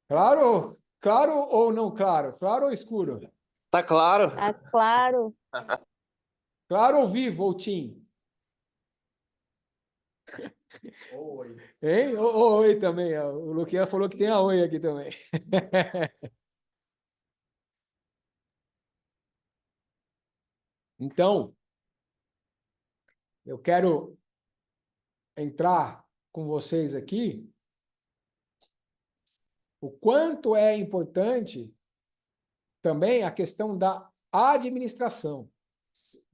Claro? Claro ou não claro? Claro ou escuro? Tá claro. Tá claro. Claro ou vivo ou tim? Oi. Hein? Oi também. O Luquinha falou que tem a oi aqui também. Então, eu quero entrar com vocês aqui o quanto é importante também a questão da administração,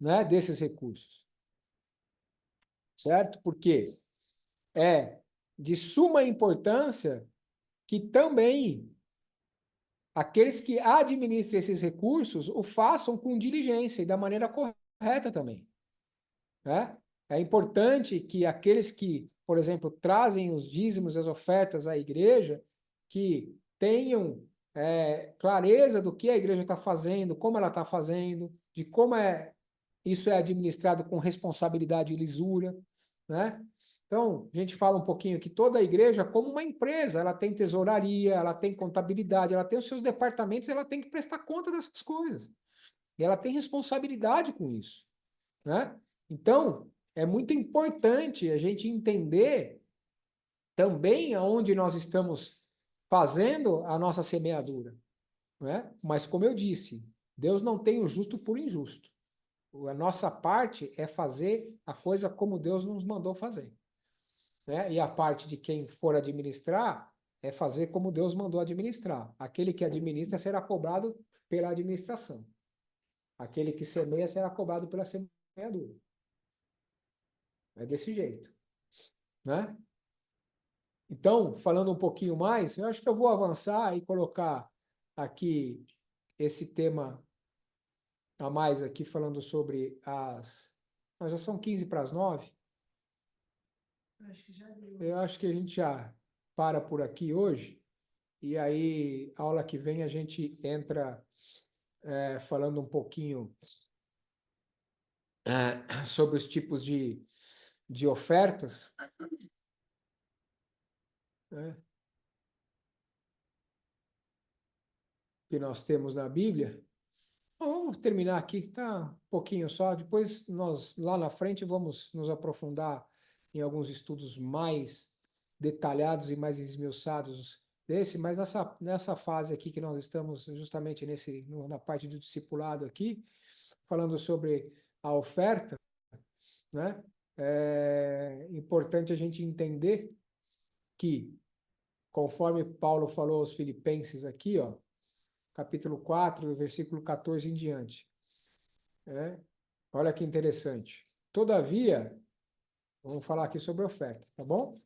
né, desses recursos. Certo? Porque é de suma importância que também aqueles que administram esses recursos o façam com diligência e da maneira correta também, né? É importante que aqueles que, por exemplo, trazem os dízimos e as ofertas à igreja, que tenham clareza do que a igreja está fazendo, como ela está fazendo, de como isso é administrado com responsabilidade e lisura, né? Então, a gente fala um pouquinho que toda a igreja, como uma empresa, ela tem tesouraria, ela tem contabilidade, ela tem os seus departamentos, ela tem que prestar conta dessas coisas. E ela tem responsabilidade com isso, né? Então, é muito importante a gente entender também aonde nós estamos fazendo a nossa semeadura, né? Mas, como eu disse, Deus não tem o justo por injusto. A nossa parte é fazer a coisa como Deus nos mandou fazer, né? E a parte de quem for administrar é fazer como Deus mandou administrar. Aquele que administra será cobrado pela administração. Aquele que semeia será cobrado pela semeadura. É desse jeito, né? Então, falando um pouquinho mais, eu acho que eu vou avançar e colocar aqui esse tema a mais aqui, falando sobre já são 15 para as 9. Eu acho que a gente já para por aqui hoje. E aí, aula que vem, a gente entra falando um pouquinho sobre os tipos de ofertas, né, que nós temos na Bíblia. Bom, vamos terminar aqui, tá um pouquinho só. Depois nós, lá na frente, vamos nos aprofundar em alguns estudos mais detalhados e mais esmiuçados mas nessa fase aqui que nós estamos justamente na parte do discipulado aqui, falando sobre a oferta, né? É importante a gente entender que, conforme Paulo falou aos Filipenses aqui, ó, capítulo 4, versículo 14 em diante, né? Olha que interessante. Todavia, vamos falar aqui sobre oferta, tá bom?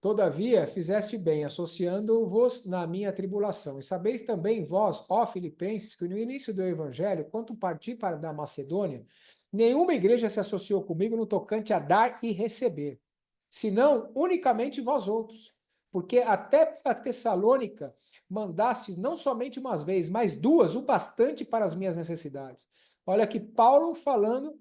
Todavia, fizeste bem, associando-vos na minha tribulação. E sabeis também vós, ó Filipenses, que no início do evangelho, quando parti para da Macedônia, nenhuma igreja se associou comigo no tocante a dar e receber, senão unicamente vós outros. Porque até para Tessalônica mandastes não somente uma vez, mas duas, o bastante para as minhas necessidades. Olha aqui, Paulo falando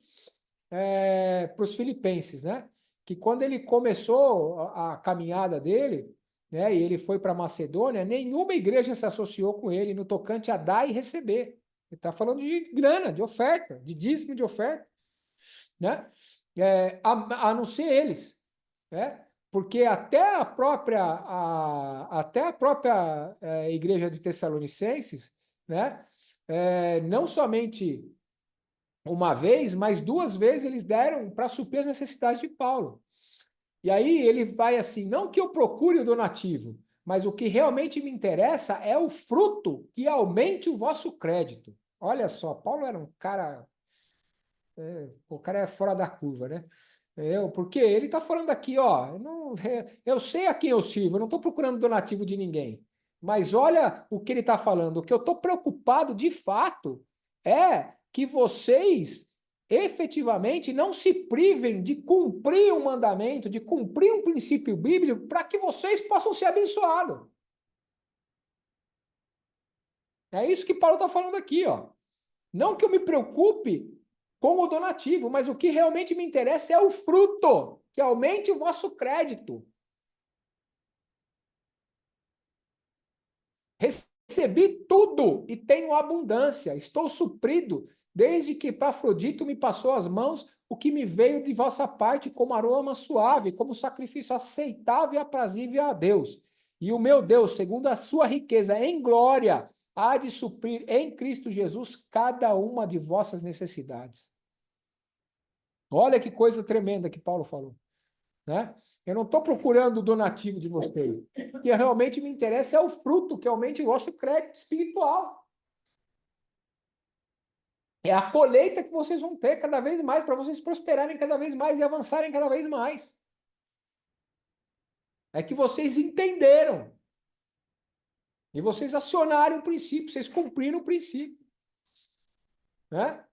para os filipenses, né? Que quando ele começou a caminhada dele, né, e ele foi para Macedônia, nenhuma igreja se associou com ele no tocante a dar e receber. Ele está falando de grana, de oferta, de dízimo de oferta, né? A não ser eles, né? Porque até a própria igreja de Tessalonicenses, né? Não somente uma vez, mas duas vezes eles deram para suprir as necessidades de Paulo. E aí ele vai assim, não que eu procure o donativo, mas o que realmente me interessa é o fruto que aumente o vosso crédito. Olha só, Paulo era um cara, o cara é fora da curva, né? Porque ele está falando aqui, ó, eu sei a quem eu sirvo, eu não estou procurando donativo de ninguém. Mas olha o que ele está falando, o que eu estou preocupado de fato é que vocês efetivamente não se privem de cumprir um mandamento, de cumprir um princípio bíblico, para que vocês possam ser abençoados. É isso que Paulo está falando aqui, ó. Não que eu me preocupe com o donativo, mas o que realmente me interessa é o fruto, que aumente o vosso crédito. Recebi tudo e tenho abundância, estou suprido, desde que Epafrodito me passou as mãos, o que me veio de vossa parte como aroma suave, como sacrifício aceitável e aprazível a Deus. E o meu Deus, segundo a sua riqueza em glória, há de suprir em Cristo Jesus cada uma de vossas necessidades. Olha que coisa tremenda que Paulo falou, né? Eu não estou procurando o donativo de vocês. O que realmente me interessa é o fruto que aumente o vosso crédito espiritual. É a colheita que vocês vão ter cada vez mais, para vocês prosperarem cada vez mais e avançarem cada vez mais. É que vocês entenderam. E vocês acionaram o princípio, vocês cumpriram o princípio. Né?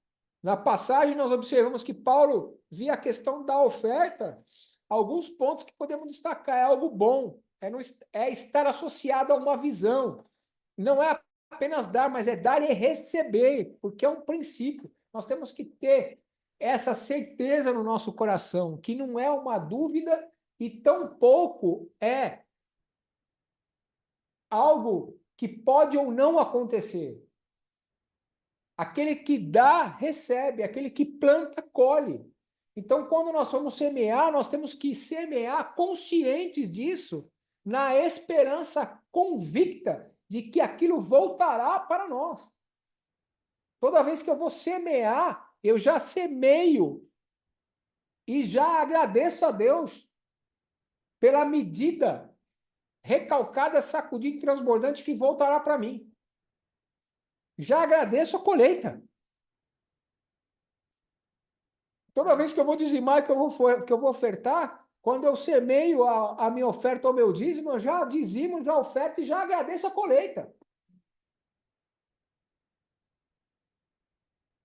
Na passagem, nós observamos que Paulo via a questão da oferta, alguns pontos que podemos destacar. É algo bom, é estar associado a uma visão. Não é apenas dar, mas é dar e receber, porque é um princípio. Nós temos que ter essa certeza no nosso coração, que não é uma dúvida e tampouco é algo que pode ou não acontecer. Aquele que dá, recebe. Aquele que planta, colhe. Então, quando nós vamos semear, nós temos que semear conscientes disso, na esperança convicta de que aquilo voltará para nós. Toda vez que eu vou semear, eu já semeio e já agradeço a Deus pela medida recalcada, sacudida e transbordante que voltará para mim. Já agradeço a colheita. Toda vez que eu vou dizimar, que eu vou ofertar, quando eu semeio a minha oferta ao meu dízimo, eu já dizimo, já oferto e já agradeço a colheita.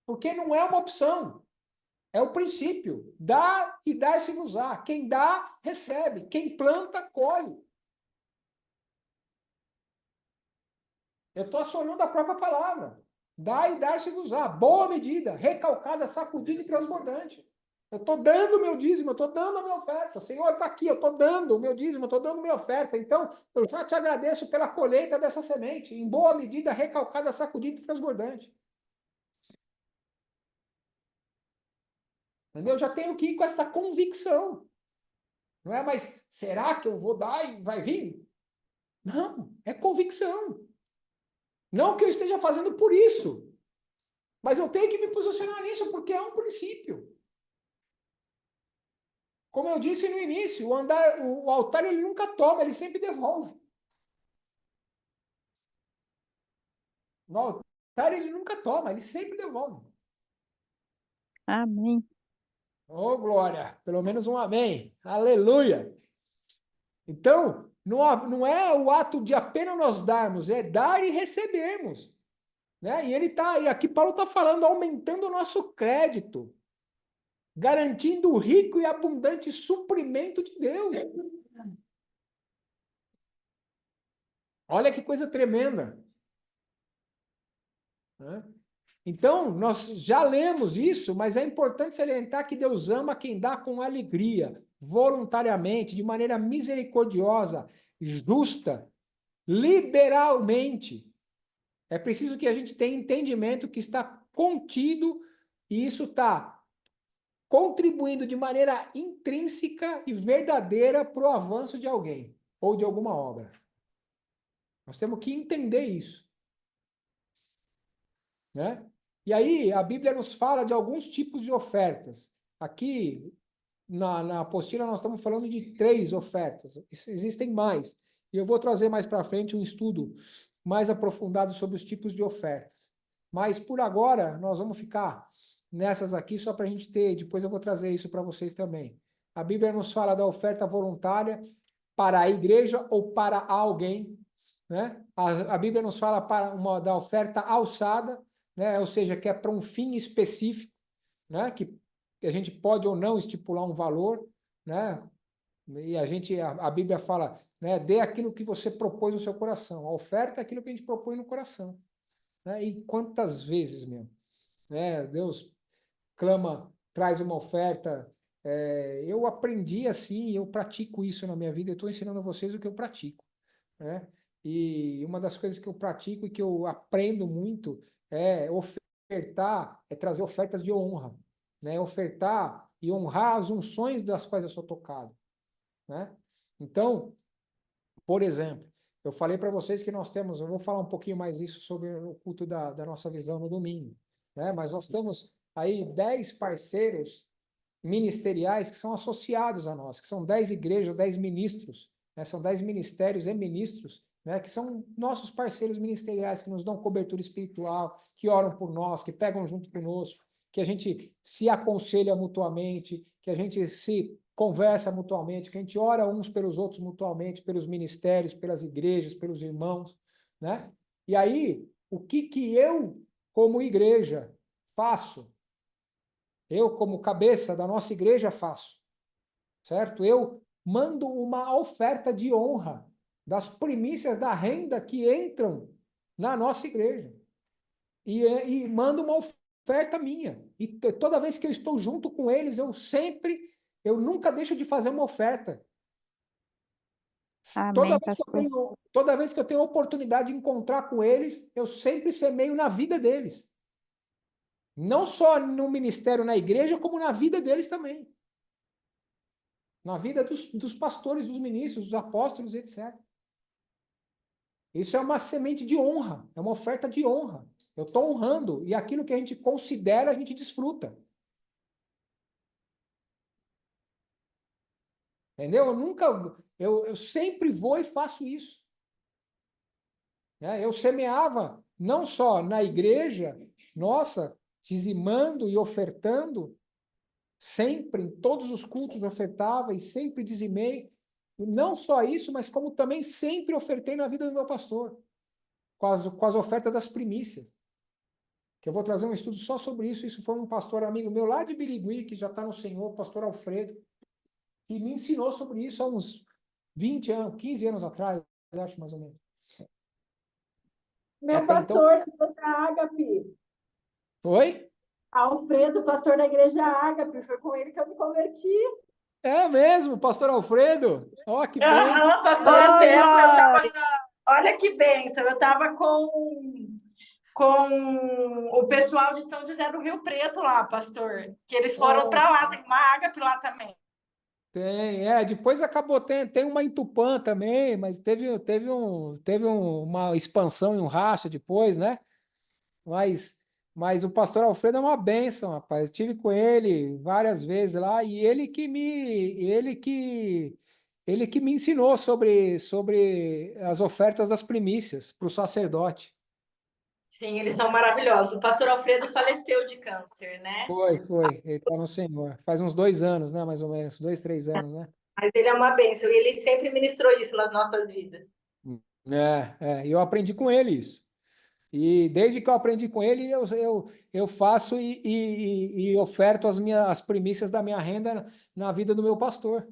Porque não é uma opção. É o princípio. Dá e dar-se-vos-á. Quem dá, recebe. Quem planta, colhe. Eu estou acionando a própria palavra. Dá e dar-se-vos-á. Boa medida, recalcada, sacudida e transbordante. Eu estou dando o meu dízimo, eu estou dando a minha oferta. O Senhor está aqui, eu estou dando o meu dízimo, eu estou dando a minha oferta. Então, eu já te agradeço pela colheita dessa semente, em boa medida, recalcada, sacudida e transbordante. Entendeu? Eu já tenho que ir com essa convicção. Não é mais, será que eu vou dar e vai vir? Não, é convicção. Não que eu esteja fazendo por isso, mas eu tenho que me posicionar nisso porque é um princípio. Como eu disse no início, o altar ele nunca toma, ele sempre devolve. O altar ele nunca toma, ele sempre devolve. Amém. Oh, glória! Pelo menos um amém. Aleluia! Então, não é o ato de apenas nós darmos, é dar e recebermos. Né? E aqui Paulo está falando, aumentando o nosso crédito, garantindo o rico e abundante suprimento de Deus. Olha que coisa tremenda. Né? Então, nós já lemos isso, mas é importante salientar que Deus ama quem dá com alegria, voluntariamente, de maneira misericordiosa, justa, liberalmente. É preciso que a gente tenha entendimento que está contido e isso está contribuindo de maneira intrínseca e verdadeira para o avanço de alguém ou de alguma obra. Nós temos que entender isso. Né? E aí, a Bíblia nos fala de alguns tipos de ofertas. Aqui, na apostila, nós estamos falando de 3 ofertas. Existem mais. E eu vou trazer mais para frente um estudo mais aprofundado sobre os tipos de ofertas. Mas, por agora, nós vamos ficar nessas aqui só para a gente ter. Depois eu vou trazer isso para vocês também. A Bíblia nos fala da oferta voluntária para a igreja ou para alguém. Né? A Bíblia nos fala da oferta alçada, né? Ou seja, que é para um fim específico, né? Que a gente pode ou não estipular um valor, né? E a Bíblia fala, né? Dê aquilo que você propôs no seu coração. A oferta é aquilo que a gente propõe no coração. Né? E quantas vezes mesmo, né? Deus traz uma oferta. Eu aprendi assim, eu pratico isso na minha vida, eu estou ensinando a vocês o que eu pratico. Né? E uma das coisas que eu pratico e que eu aprendo muito é ofertar, é trazer ofertas de honra, né? Ofertar e honrar as unções das quais eu sou tocado, né? Então, por exemplo, eu falei para vocês que nós temos, eu vou falar um pouquinho mais isso sobre o culto da nossa visão no domingo, né? Mas nós temos aí 10 parceiros ministeriais que são associados a nós, que são 10 igrejas, 10 ministros, né? São 10 ministérios e ministros, né? Que são nossos parceiros ministeriais, que nos dão cobertura espiritual, que oram por nós, que pegam junto conosco, que a gente se aconselha mutuamente, que a gente se conversa mutuamente, que a gente ora uns pelos outros mutuamente, pelos ministérios, pelas igrejas, pelos irmãos, né? E aí, o que eu, como igreja, faço? Eu, como cabeça da nossa igreja, faço, certo? Eu mando uma oferta de honra das primícias da renda que entram na nossa igreja. E mando uma oferta minha. E toda vez que eu estou junto com eles, eu nunca deixo de fazer uma oferta. Amém, pastor. Toda vez que eu tenho oportunidade de encontrar com eles, eu sempre semeio na vida deles. Não só no ministério, na igreja, como na vida deles também. Na vida dos pastores, dos ministros, dos apóstolos, etc. Isso é uma semente de honra, é uma oferta de honra. Eu estou honrando, e aquilo que a gente considera, a gente desfruta. Entendeu? Eu sempre vou e faço isso. Eu semeava, não só na igreja, nossa, dizimando e ofertando, sempre, em todos os cultos ofertava e sempre dizimei. E não só isso, mas como também sempre ofertei na vida do meu pastor, com as ofertas das primícias. Que eu vou trazer um estudo só sobre isso. Isso foi um pastor amigo meu lá de Birigui, que já está no Senhor, o pastor Alfredo, que me ensinou sobre isso há uns 20 anos, 15 anos atrás, acho mais ou menos. Meu Até então... pastor da igreja Ágape. Oi? Alfredo, pastor da igreja Ágape. Foi com ele que eu me converti. É mesmo, pastor Alfredo? Ó, que bênção. Aham, pastor Eterno. Olha que bênção. Eu estava com o pessoal de São José do Rio Preto lá, pastor. Que eles foram para lá. Tem uma Ágape lá também. Tem, depois acabou, tem uma em Tupã também, mas teve uma expansão e um racha depois, né? Mas o pastor Alfredo é uma bênção, rapaz. Eu tive com ele várias vezes lá e ele que me ensinou sobre as ofertas das primícias para o sacerdote. Sim, eles são maravilhosos. O pastor Alfredo faleceu de câncer, né? Foi. Ele está no Senhor. Faz uns 2 anos, né? Mais ou menos, 2, 3 anos, né? Mas ele é uma bênção e ele sempre ministrou isso nas nossas vidas. Eu aprendi com ele isso. E desde que eu aprendi com ele, eu faço e oferto as primícias da minha renda na vida do meu pastor.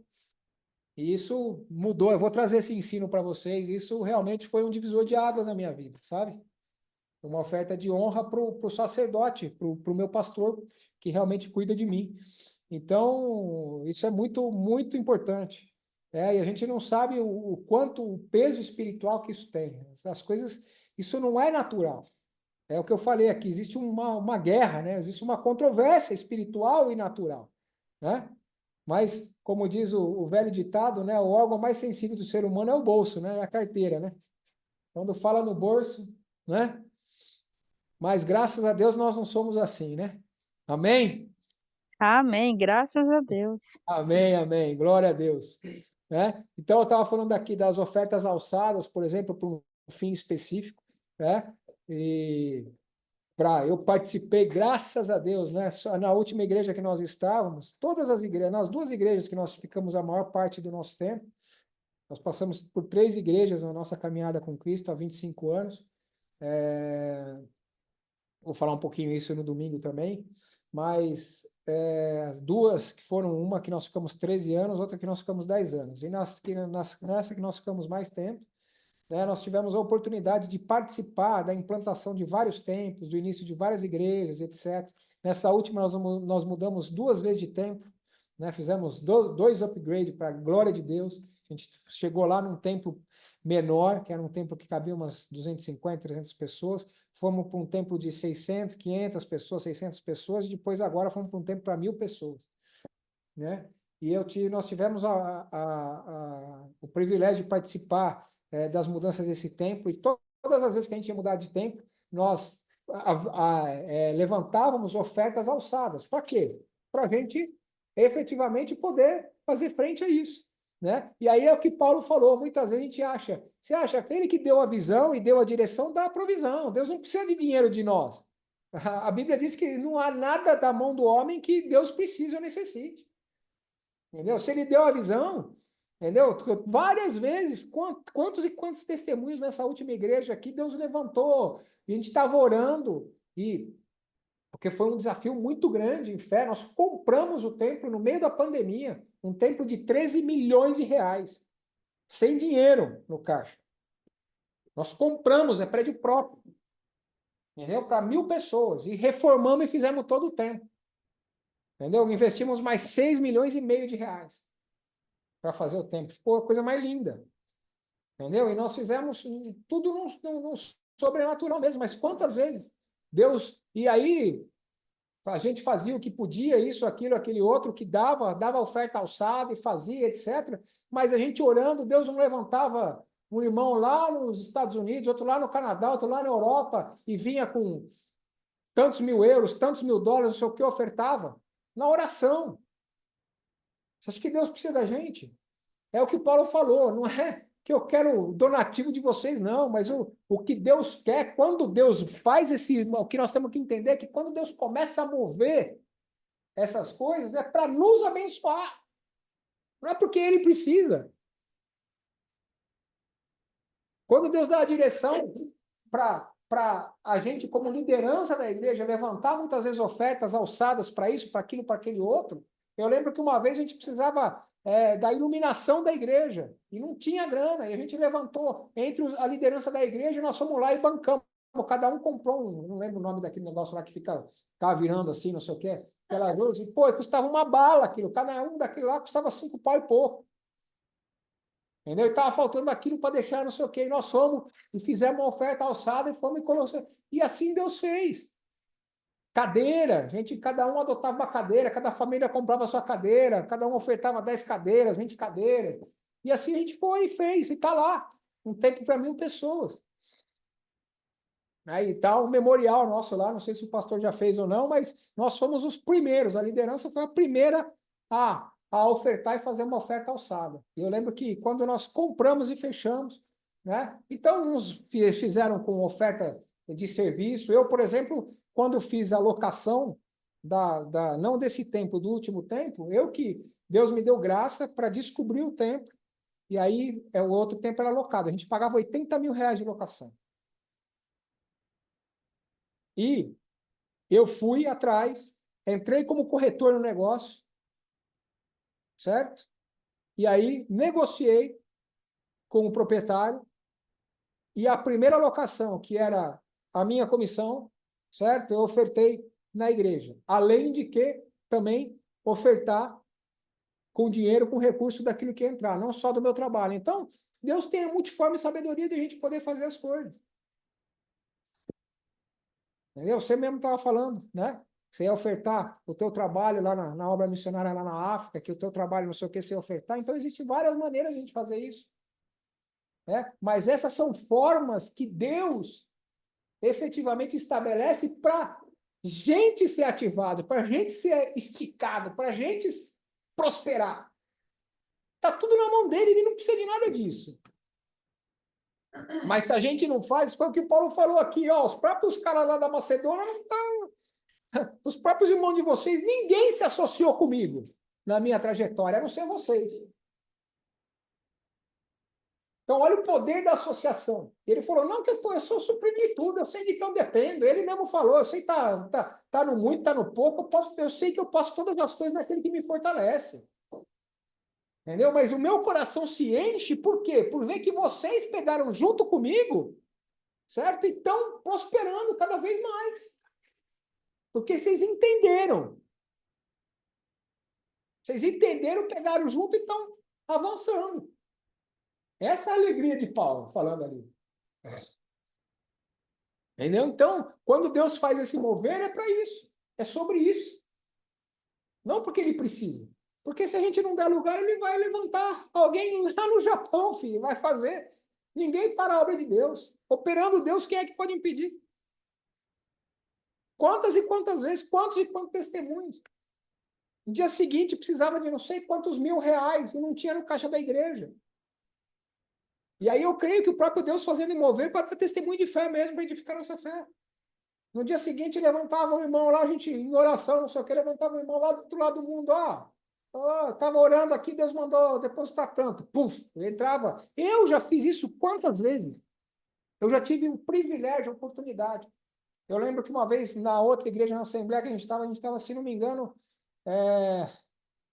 E isso mudou. Eu vou trazer esse ensino para vocês. Isso realmente foi um divisor de águas na minha vida, sabe? Uma oferta de honra para o sacerdote, para o meu pastor, que realmente cuida de mim. Então, isso é muito, muito importante. E a gente não sabe o quanto o peso espiritual que isso tem. As coisas, isso não é natural. É o que eu falei aqui, existe uma guerra, né? Existe uma controvérsia espiritual e natural, né? Mas, como diz o velho ditado, né? O órgão mais sensível do ser humano é o bolso, né? É a carteira, né? Quando fala no bolso, né? Mas graças a Deus nós não somos assim, né? Amém? Amém, graças a Deus. Amém, amém. Glória a Deus. Né? Então, eu estava falando aqui das ofertas alçadas, por exemplo, para um fim específico, né? E eu participei, graças a Deus, né? Só na última igreja que nós estávamos, todas as igrejas, nas 2 igrejas que nós ficamos a maior parte do nosso tempo, nós passamos por 3 igrejas na nossa caminhada com Cristo há 25 anos. Vou falar um pouquinho isso no domingo também, mas as 2 que foram, uma que nós ficamos 13 anos, outra que nós ficamos 10 anos. E nessa que nós ficamos mais tempo, né, nós tivemos a oportunidade de participar da implantação de vários templos, do início de várias igrejas, etc. Nessa última, nós mudamos 2 vezes de templo, né, fizemos 2 upgrades para a glória de Deus. A gente chegou lá num templo menor, que era um templo que cabia umas 250, 300 pessoas. Fomos para um templo de 600, 500 pessoas, 600 pessoas, e depois agora fomos para um templo para 1.000 pessoas, né? E nós tivemos o privilégio de participar das mudanças desse templo, e todas as vezes que a gente ia mudar de templo, nós levantávamos ofertas alçadas. Para quê? Para a gente efetivamente poder fazer frente a isso, né? E aí é o que Paulo falou, muitas vezes a gente acha, você acha, aquele que deu a visão e deu a direção, dá a provisão, Deus não precisa de dinheiro de nós. A Bíblia diz que não há nada da mão do homem que Deus precise ou necessite. Entendeu? Se ele deu a visão, entendeu? Várias vezes, quantos e quantos testemunhos nessa última igreja aqui Deus levantou, e a gente estava orando, porque foi um desafio muito grande em fé, nós compramos o templo no meio da pandemia, um templo de 13 milhões de reais, sem dinheiro no caixa. Nós compramos, é prédio próprio, entendeu? Para 1.000 pessoas, e reformamos e fizemos todo o templo. Entendeu? Investimos mais 6,5 milhões de reais para fazer o templo. Ficou a coisa mais linda. Entendeu? E nós fizemos tudo no sobrenatural mesmo. Mas quantas vezes Deus... E aí a gente fazia o que podia, isso, aquilo, aquele outro, que dava oferta alçada e fazia, etc. Mas a gente orando, Deus não levantava um irmão lá nos Estados Unidos, outro lá no Canadá, outro lá na Europa, e vinha com tantos mil euros, tantos mil dólares, não sei o que, ofertava. Na oração. Você acha que Deus precisa da gente? É o que Paulo falou, não é que eu quero o donativo de vocês, não, mas o que Deus quer, quando Deus faz o que nós temos que entender é que quando Deus começa a mover essas coisas, é para nos abençoar. Não é porque Ele precisa. Quando Deus dá a direção para a gente, como liderança da igreja, levantar muitas vezes ofertas alçadas para isso, para aquilo, para aquele outro. Eu lembro que uma vez a gente precisava da iluminação da igreja, e não tinha grana, e a gente levantou entre a liderança da igreja, nós fomos lá e bancamos. Cada um comprou não lembro o nome daquele negócio lá que ficava virando assim, não sei o quê, aquela luz, e custava uma bala aquilo, cada um daquele lá custava 5 pau e pouco. Entendeu? E estava faltando aquilo para deixar, não sei o quê. E nós fomos e fizemos uma oferta alçada e fomos e colocamos. E assim Deus fez. Cadeira, cada um adotava uma cadeira, cada família comprava a sua cadeira, cada um ofertava 10 cadeiras, 20 cadeiras. E assim a gente foi e fez, e está lá. Um tempo para 1.000 pessoas. Aí está o memorial nosso lá, não sei se o pastor já fez ou não, mas nós fomos os primeiros, a liderança foi a primeira a ofertar e fazer uma oferta alçada. E eu lembro que quando nós compramos e fechamos, né? Então, uns fizeram com oferta de serviço. Eu, por exemplo, quando fiz a locação não desse templo, do último templo, eu que Deus me deu graça para descobrir o templo, e aí o outro templo era alocado. A gente pagava 80 mil reais de locação. E eu fui atrás, entrei como corretor no negócio, certo? E aí negociei com o proprietário, e a primeira locação, que era a minha comissão, certo? Eu ofertei na igreja. Além de que também ofertar com dinheiro, com recurso daquilo que entrar, não só do meu trabalho. Então, Deus tem a multiforme sabedoria de a gente poder fazer as coisas. Entendeu? Você mesmo estava falando, né? Você ia ofertar o teu trabalho lá na obra missionária lá na África, que o teu trabalho não sei o que você ia ofertar. Então, existem várias maneiras de a gente fazer isso. Né? Mas essas são formas que Deus efetivamente estabelece para gente ser ativado, para gente ser esticado, para gente prosperar. Está tudo na mão dele, ele não precisa de nada disso. Mas se a gente não faz, foi o que o Paulo falou aqui, ó, os próprios caras lá da Macedônia não estão. Os próprios irmãos de vocês, ninguém se associou comigo na minha trajetória, a não ser vocês. Então, olha o poder da associação. Ele falou, não, que eu sou suprido de tudo, eu sei de que eu dependo. Ele mesmo falou, eu sei que tá no muito, tá no pouco, eu sei que eu posso todas as coisas naquele que me fortalece. Entendeu? Mas o meu coração se enche, por quê? Por ver que vocês pegaram junto comigo, certo? E estão prosperando cada vez mais. Porque vocês entenderam. Vocês entenderam, pegaram junto e estão avançando. Essa é a alegria de Paulo, falando ali. Entendeu? Então, quando Deus faz esse mover, é para isso. É sobre isso. Não porque ele precisa. Porque se a gente não der lugar, ele vai levantar alguém lá no Japão, filho, vai fazer. Ninguém para a obra de Deus. Operando Deus, quem é que pode impedir? Quantas e quantas vezes, quantos e quantos testemunhos? No dia seguinte, precisava de não sei quantos mil reais e não tinha no caixa da igreja. E aí eu creio que o próprio Deus fazendo mover para dar testemunho de fé mesmo, para edificar nossa fé. No dia seguinte, levantava o irmão lá, a gente em oração, não sei o que, levantava o irmão lá do outro lado do mundo, estava orando aqui, Deus mandou depositar tanto. Puf, entrava. Eu já fiz isso quantas vezes? Eu já tive um privilégio, oportunidade. Eu lembro que uma vez, na outra igreja, na Assembleia que a gente estava, se não me engano,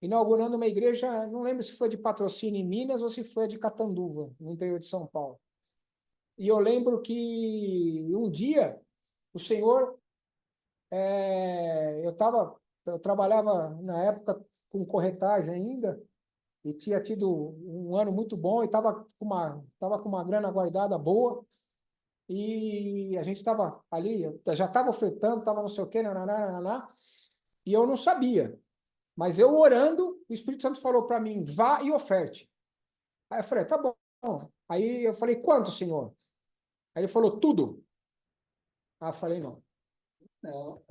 inaugurando uma igreja, não lembro se foi de Patrocínio em Minas ou se foi de Catanduva, no interior de São Paulo. E eu lembro que um dia, o Senhor, eu trabalhava na época com corretagem ainda, e tinha tido um ano muito bom, e estava com uma grana guardada boa, e a gente estava ali, eu já estava ofertando, estava não sei o quê, nananá, e eu não sabia. Mas eu orando, o Espírito Santo falou para mim, vá e oferte. Aí eu falei, tá bom. Aí eu falei, quanto, Senhor? Aí ele falou, tudo. Aí eu falei, não. Não,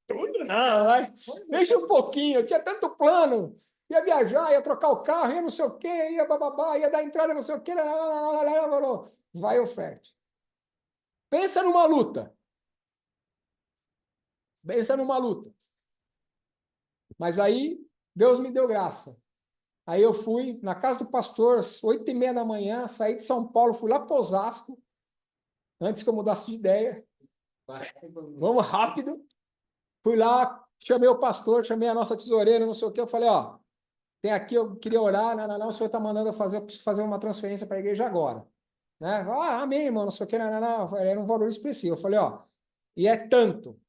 tudo não, vai. Deixa um pouquinho, eu tinha tanto plano. Ia viajar, ia trocar o carro, ia não sei o quê, ia bababá, ia dar entrada não sei o quê. Falou, vai e oferte. Pensa numa luta. Pensa numa luta. Mas aí, Deus me deu graça. Aí eu fui na casa do pastor, às 8h30 da manhã, saí de São Paulo, fui lá para Osasco, antes que eu mudasse de ideia. Vamos rápido. Fui lá, chamei o pastor, chamei a nossa tesoureira, não sei o quê. Eu falei, tem aqui, eu queria orar, não, o senhor está mandando eu preciso fazer uma transferência para a igreja agora. Né? Amém, irmão, não sei o quê, não. Era um valor expressivo. Eu falei, e é tanto.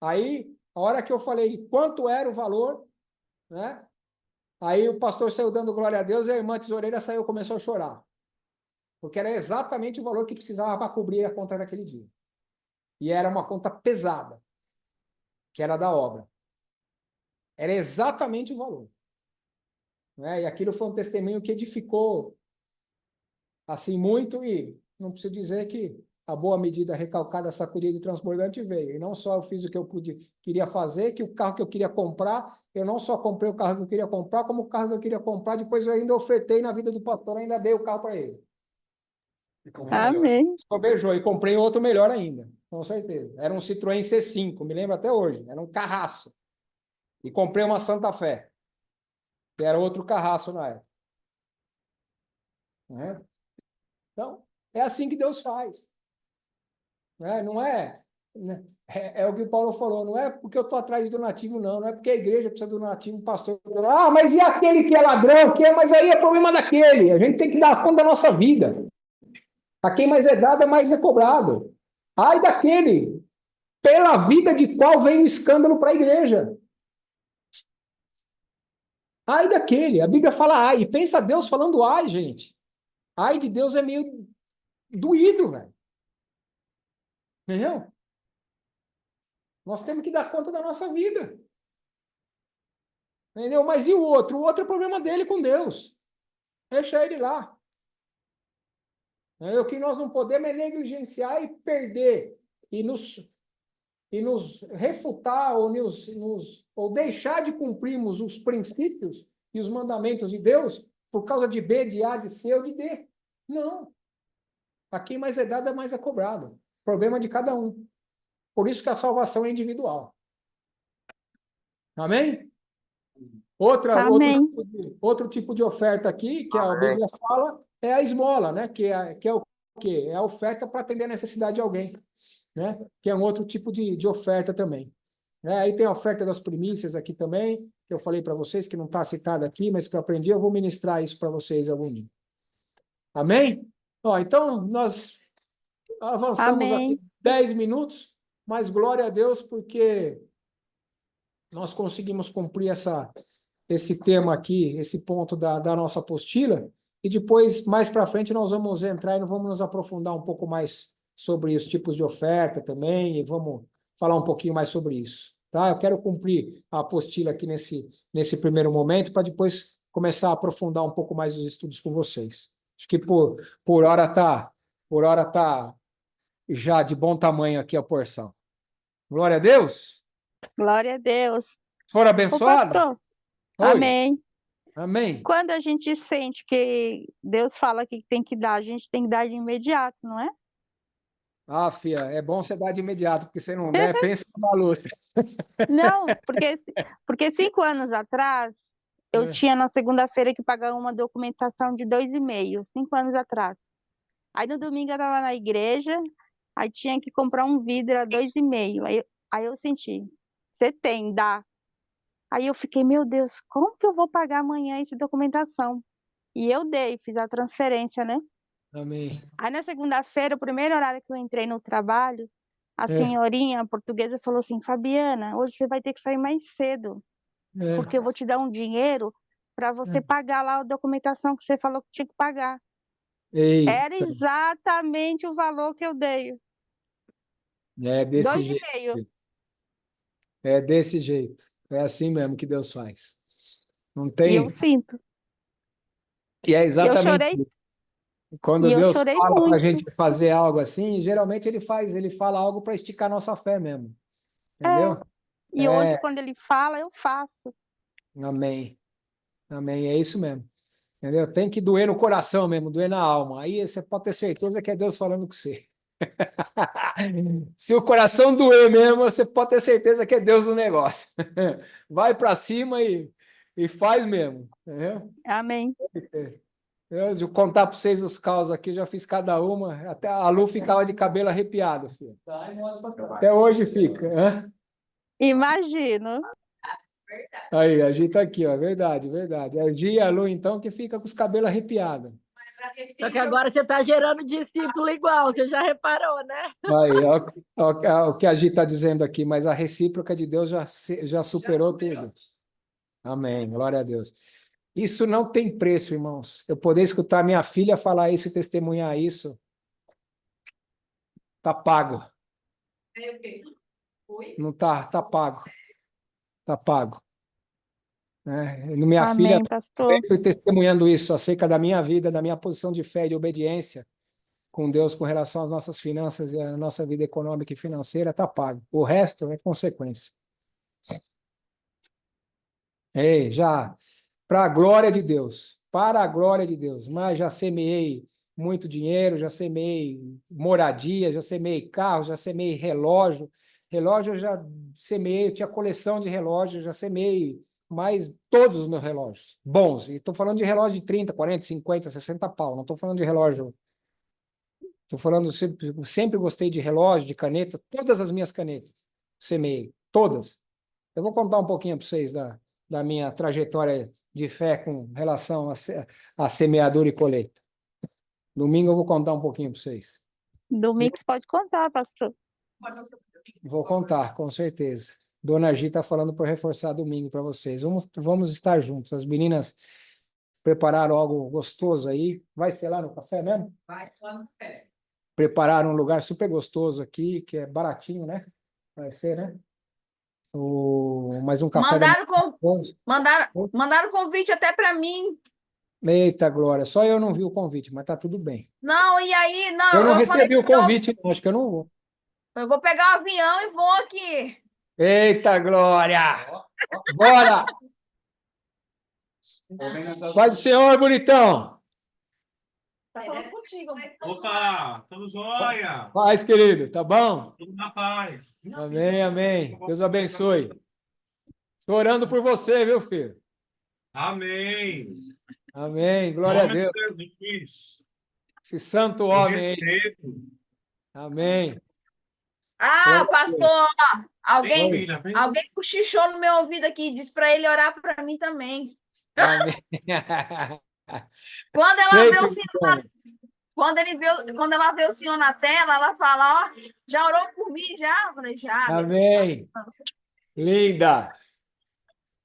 Aí, a hora que eu falei quanto era o valor, né? Aí o pastor saiu dando glória a Deus e a irmã tesoureira saiu e começou a chorar. Porque era exatamente o valor que precisava para cobrir a conta daquele dia. E era uma conta pesada, que era da obra. Era exatamente o valor. Né? E aquilo foi um testemunho que edificou assim muito, e não preciso dizer que a boa medida recalcada, sacudida e transbordante veio. E não só eu fiz o que eu queria fazer, que o carro que eu queria comprar, eu não só comprei o carro que eu queria comprar, como o carro que eu queria comprar, depois eu ainda ofertei na vida do pastor, ainda dei o carro para ele. Amém. Sobejou, e comprei outro melhor ainda, com certeza. Era um Citroën C5, me lembro até hoje, era um carraço. E comprei uma Santa Fé. que era outro carrasco na época. Né? Então, é assim que Deus faz. Né? Não é, né? É o que o Paulo falou, não é porque eu estou atrás de donativo, não é porque a igreja precisa de donativo, um pastor. Ah, mas e aquele que é ladrão? Mas aí é problema daquele. A gente tem que dar conta da nossa vida. A quem mais é dado, mais é cobrado. Ai daquele, pela vida de qual vem o escândalo para a igreja. Ai daquele, a Bíblia fala ai, e pensa Deus falando ai, gente. Ai de Deus é meio doído, velho. Entendeu? Nós temos que dar conta da nossa vida. Entendeu? Mas e o outro? O outro é problema dele com Deus. Deixa ele lá. O que nós não podemos é negligenciar e perder e nos refutar ou deixar de cumprirmos os princípios e os mandamentos de Deus por causa de B, de A, de C ou de D. Não. A quem mais é dado, mais é cobrado. Problema de cada um. Por isso que a salvação é individual. Amém? Amém. Outro tipo de oferta aqui, que a Bíblia fala, é a esmola, né? Que é o quê? É a oferta para atender a necessidade de alguém, né? Que é um outro tipo de oferta também. Aí tem a oferta das primícias aqui também, que eu falei para vocês, que não está citada aqui, mas que eu aprendi, eu vou ministrar isso para vocês algum dia. Amém? Então, nós avançamos Amém. aqui 10 minutos, mas glória a Deus, porque nós conseguimos cumprir esse tema aqui, esse ponto da nossa apostila, e depois, mais para frente, nós vamos entrar e vamos nos aprofundar um pouco mais sobre os tipos de oferta também, e vamos falar um pouquinho mais sobre isso. Tá? Eu quero cumprir a apostila aqui nesse primeiro momento, para depois começar a aprofundar um pouco mais os estudos com vocês. Acho que por hora tá já de bom tamanho aqui a porção. Glória a Deus! Glória a Deus. Foram Ô, abençoados? pastor, Oi. amém. Amém. Quando a gente sente que Deus fala que tem que dar, a gente tem que dar de imediato, não é? Ah, filha, é bom você dar de imediato, porque se não der, pensa numa luta. Não, porque 5 anos atrás, eu tinha na segunda-feira que pagar uma documentação de 2,5, 5 anos atrás. Aí no domingo eu estava na igreja, aí tinha que comprar um vidro a 2,5. Aí eu senti, você tem, dá. Aí eu fiquei, meu Deus, como que eu vou pagar amanhã essa documentação? E eu dei, fiz a transferência, né? Amém. Aí na segunda-feira, o primeiro horário que eu entrei no trabalho, a É. senhorinha portuguesa falou assim, Fabiana, hoje você vai ter que sair mais cedo, porque eu vou te dar um dinheiro para você pagar lá a documentação que você falou que tinha que pagar. Era Eita, exatamente o valor que eu dei. é desse jeito. 2,5. É desse jeito. É assim mesmo que Deus faz. Não E eu tem. sinto. E é E eu exatamente chorei, isso. Quando e eu Deus chorei fala para a muito. gente fazer algo assim, geralmente ele fala algo para esticar nossa fé mesmo. Entendeu? E hoje, quando ele fala, eu faço. Amém. Amém. É isso mesmo. Entendeu? Tem que doer no coração mesmo, doer na alma. Aí você pode ter certeza que é Deus falando com você. Se o coração doer mesmo, você pode ter certeza que é Deus no negócio. Vai para cima e faz mesmo. Entendeu? Amém. Eu contar para vocês os causos aqui, já fiz cada uma. Até a Lu ficava de cabelo arrepiado, filho. Até hoje fica. Hã? Imagino. Aí, a Gi tá aqui, ó. Verdade, verdade. A Gi e a Lu, então, que fica com os cabelos arrepiados. Só que agora você está gerando discípulo igual, você já reparou, né? Aí, ó, o que a Gi está dizendo aqui, mas a recíproca de Deus já superou tudo. Amém, glória a Deus. Isso não tem preço, irmãos. Eu poder escutar minha filha falar isso e testemunhar isso, tá pago. Não tá pago. Tá pago. Minha filha Amém, pastor. sempre testemunhando isso acerca da minha vida, da minha posição de fé e de obediência com Deus com relação às nossas finanças e à nossa vida econômica e financeira, tá pago. O resto é consequência. Já para a glória de Deus, para a glória de Deus. Mas já semeei muito dinheiro, já semeei moradia, já semeei carro, já semeei relógio. Relógio eu já semeei, eu tinha coleção de relógios, já semeei mas todos os meus relógios, bons. E estou falando de relógio de 30, 40, 50, 60 pau. Não estou falando de relógio. Estou falando, sempre gostei de relógio, de caneta, todas as minhas canetas. Semeei, todas. Eu vou contar um pouquinho para vocês da minha trajetória de fé com relação a semeadura e colheita. Domingo eu vou contar um pouquinho para vocês. Domingo você pode contar, pastor. Vou contar, com certeza. Dona Gi está falando para reforçar domingo para vocês. Vamos estar juntos. As meninas prepararam algo gostoso aí. Vai ser lá no café mesmo? Vai lá no café. Prepararam um lugar super gostoso aqui, que é baratinho, né? Vai ser, né? Mais um café Mandaram convite até para mim. Eita, Glória. Só eu não vi o convite, mas tá tudo bem. Não, e aí, não, Eu não falei recebi o assim, convite, não. Acho que eu não vou. eu vou pegar o avião e vou aqui. Eita, Glória! Bora! Paz do Senhor, bonitão! Tá falando contigo. Opa, tudo jóia? Paz, querido, tá bom? Tudo na paz. Amém, amém. Deus abençoe. Tô orando por você, viu, filho? Amém. Amém, glória a Nome Deus. de Jesus. Esse santo Eu homem aí. recebo. Amém. Ah, pastor, alguém, Vem, filha, vem. alguém cochichou no meu ouvido aqui, disse para ele orar para mim também. Amém. Quando ela Sempre vê o senhor na, quando ela vê o senhor na tela, ela fala, ó, já orou por mim já? Eu falei, já. Amém. Linda.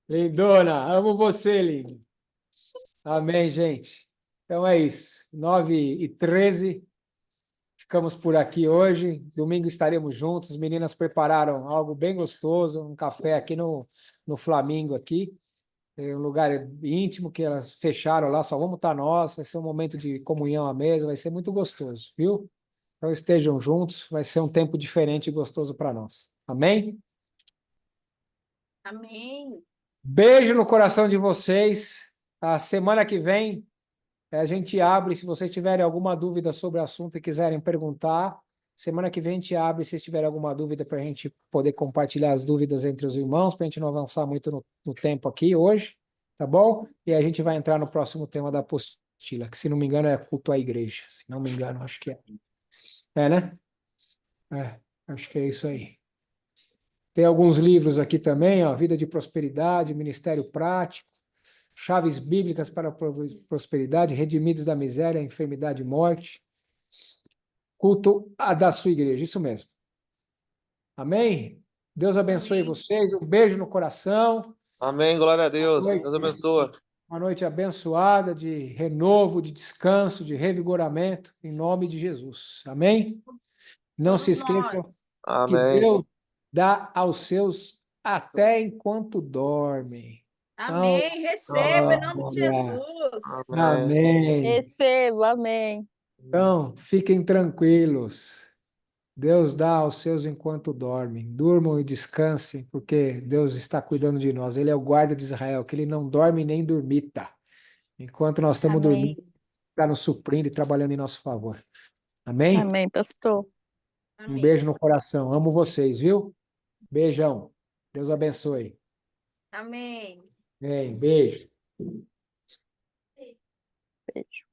Lindona. Amo você, lindo. Amém, gente. Então é isso. 9h13. Ficamos por aqui hoje. Domingo estaremos juntos. As meninas prepararam algo bem gostoso, um café aqui no Flamingo aqui. É um lugar íntimo que elas fecharam lá, só vamos estar nós. Vai ser um momento de comunhão à mesa, vai ser muito gostoso, viu? Então estejam juntos, vai ser um tempo diferente e gostoso para nós. Amém? Amém. Beijo no coração de vocês. A semana que vem a gente abre, se vocês tiverem alguma dúvida sobre o assunto e quiserem perguntar, semana que vem a gente abre, se vocês tiverem alguma dúvida, para a gente poder compartilhar as dúvidas entre os irmãos, para a gente não avançar muito no tempo aqui hoje, tá bom? E a gente vai entrar no próximo tema da apostila, que se não me engano é culto à igreja, se não me engano, acho que é. É, né? É, acho que é isso aí. Tem alguns livros aqui também, ó, Vida de Prosperidade, Ministério Prático, Chaves Bíblicas para a Prosperidade, Redimidos da Miséria, Enfermidade e Morte, Culto da sua igreja, isso mesmo. Amém? Deus abençoe vocês, um beijo no coração, Amém, glória a Deus. Boa noite. Deus abençoe. uma noite abençoada de renovo, de descanso, de revigoramento, em nome de Jesus. Amém? Não se esqueçam que Amém. Deus dá aos seus até enquanto dormem. Amém. Receba em nome de Glória. Jesus. Amém. Recebo, amém. Então, fiquem tranquilos. Deus dá aos seus enquanto dormem. Durmam e descansem, porque Deus está cuidando de nós. Ele é o guarda de Israel, que ele não dorme nem dormita. Enquanto nós estamos Amém. dormindo, ele está nos suprindo e trabalhando em nosso favor. Amém? Amém, pastor. Um beijo no coração. Amo vocês, viu? Beijão. Deus abençoe. Amém. Beijo. Beijo.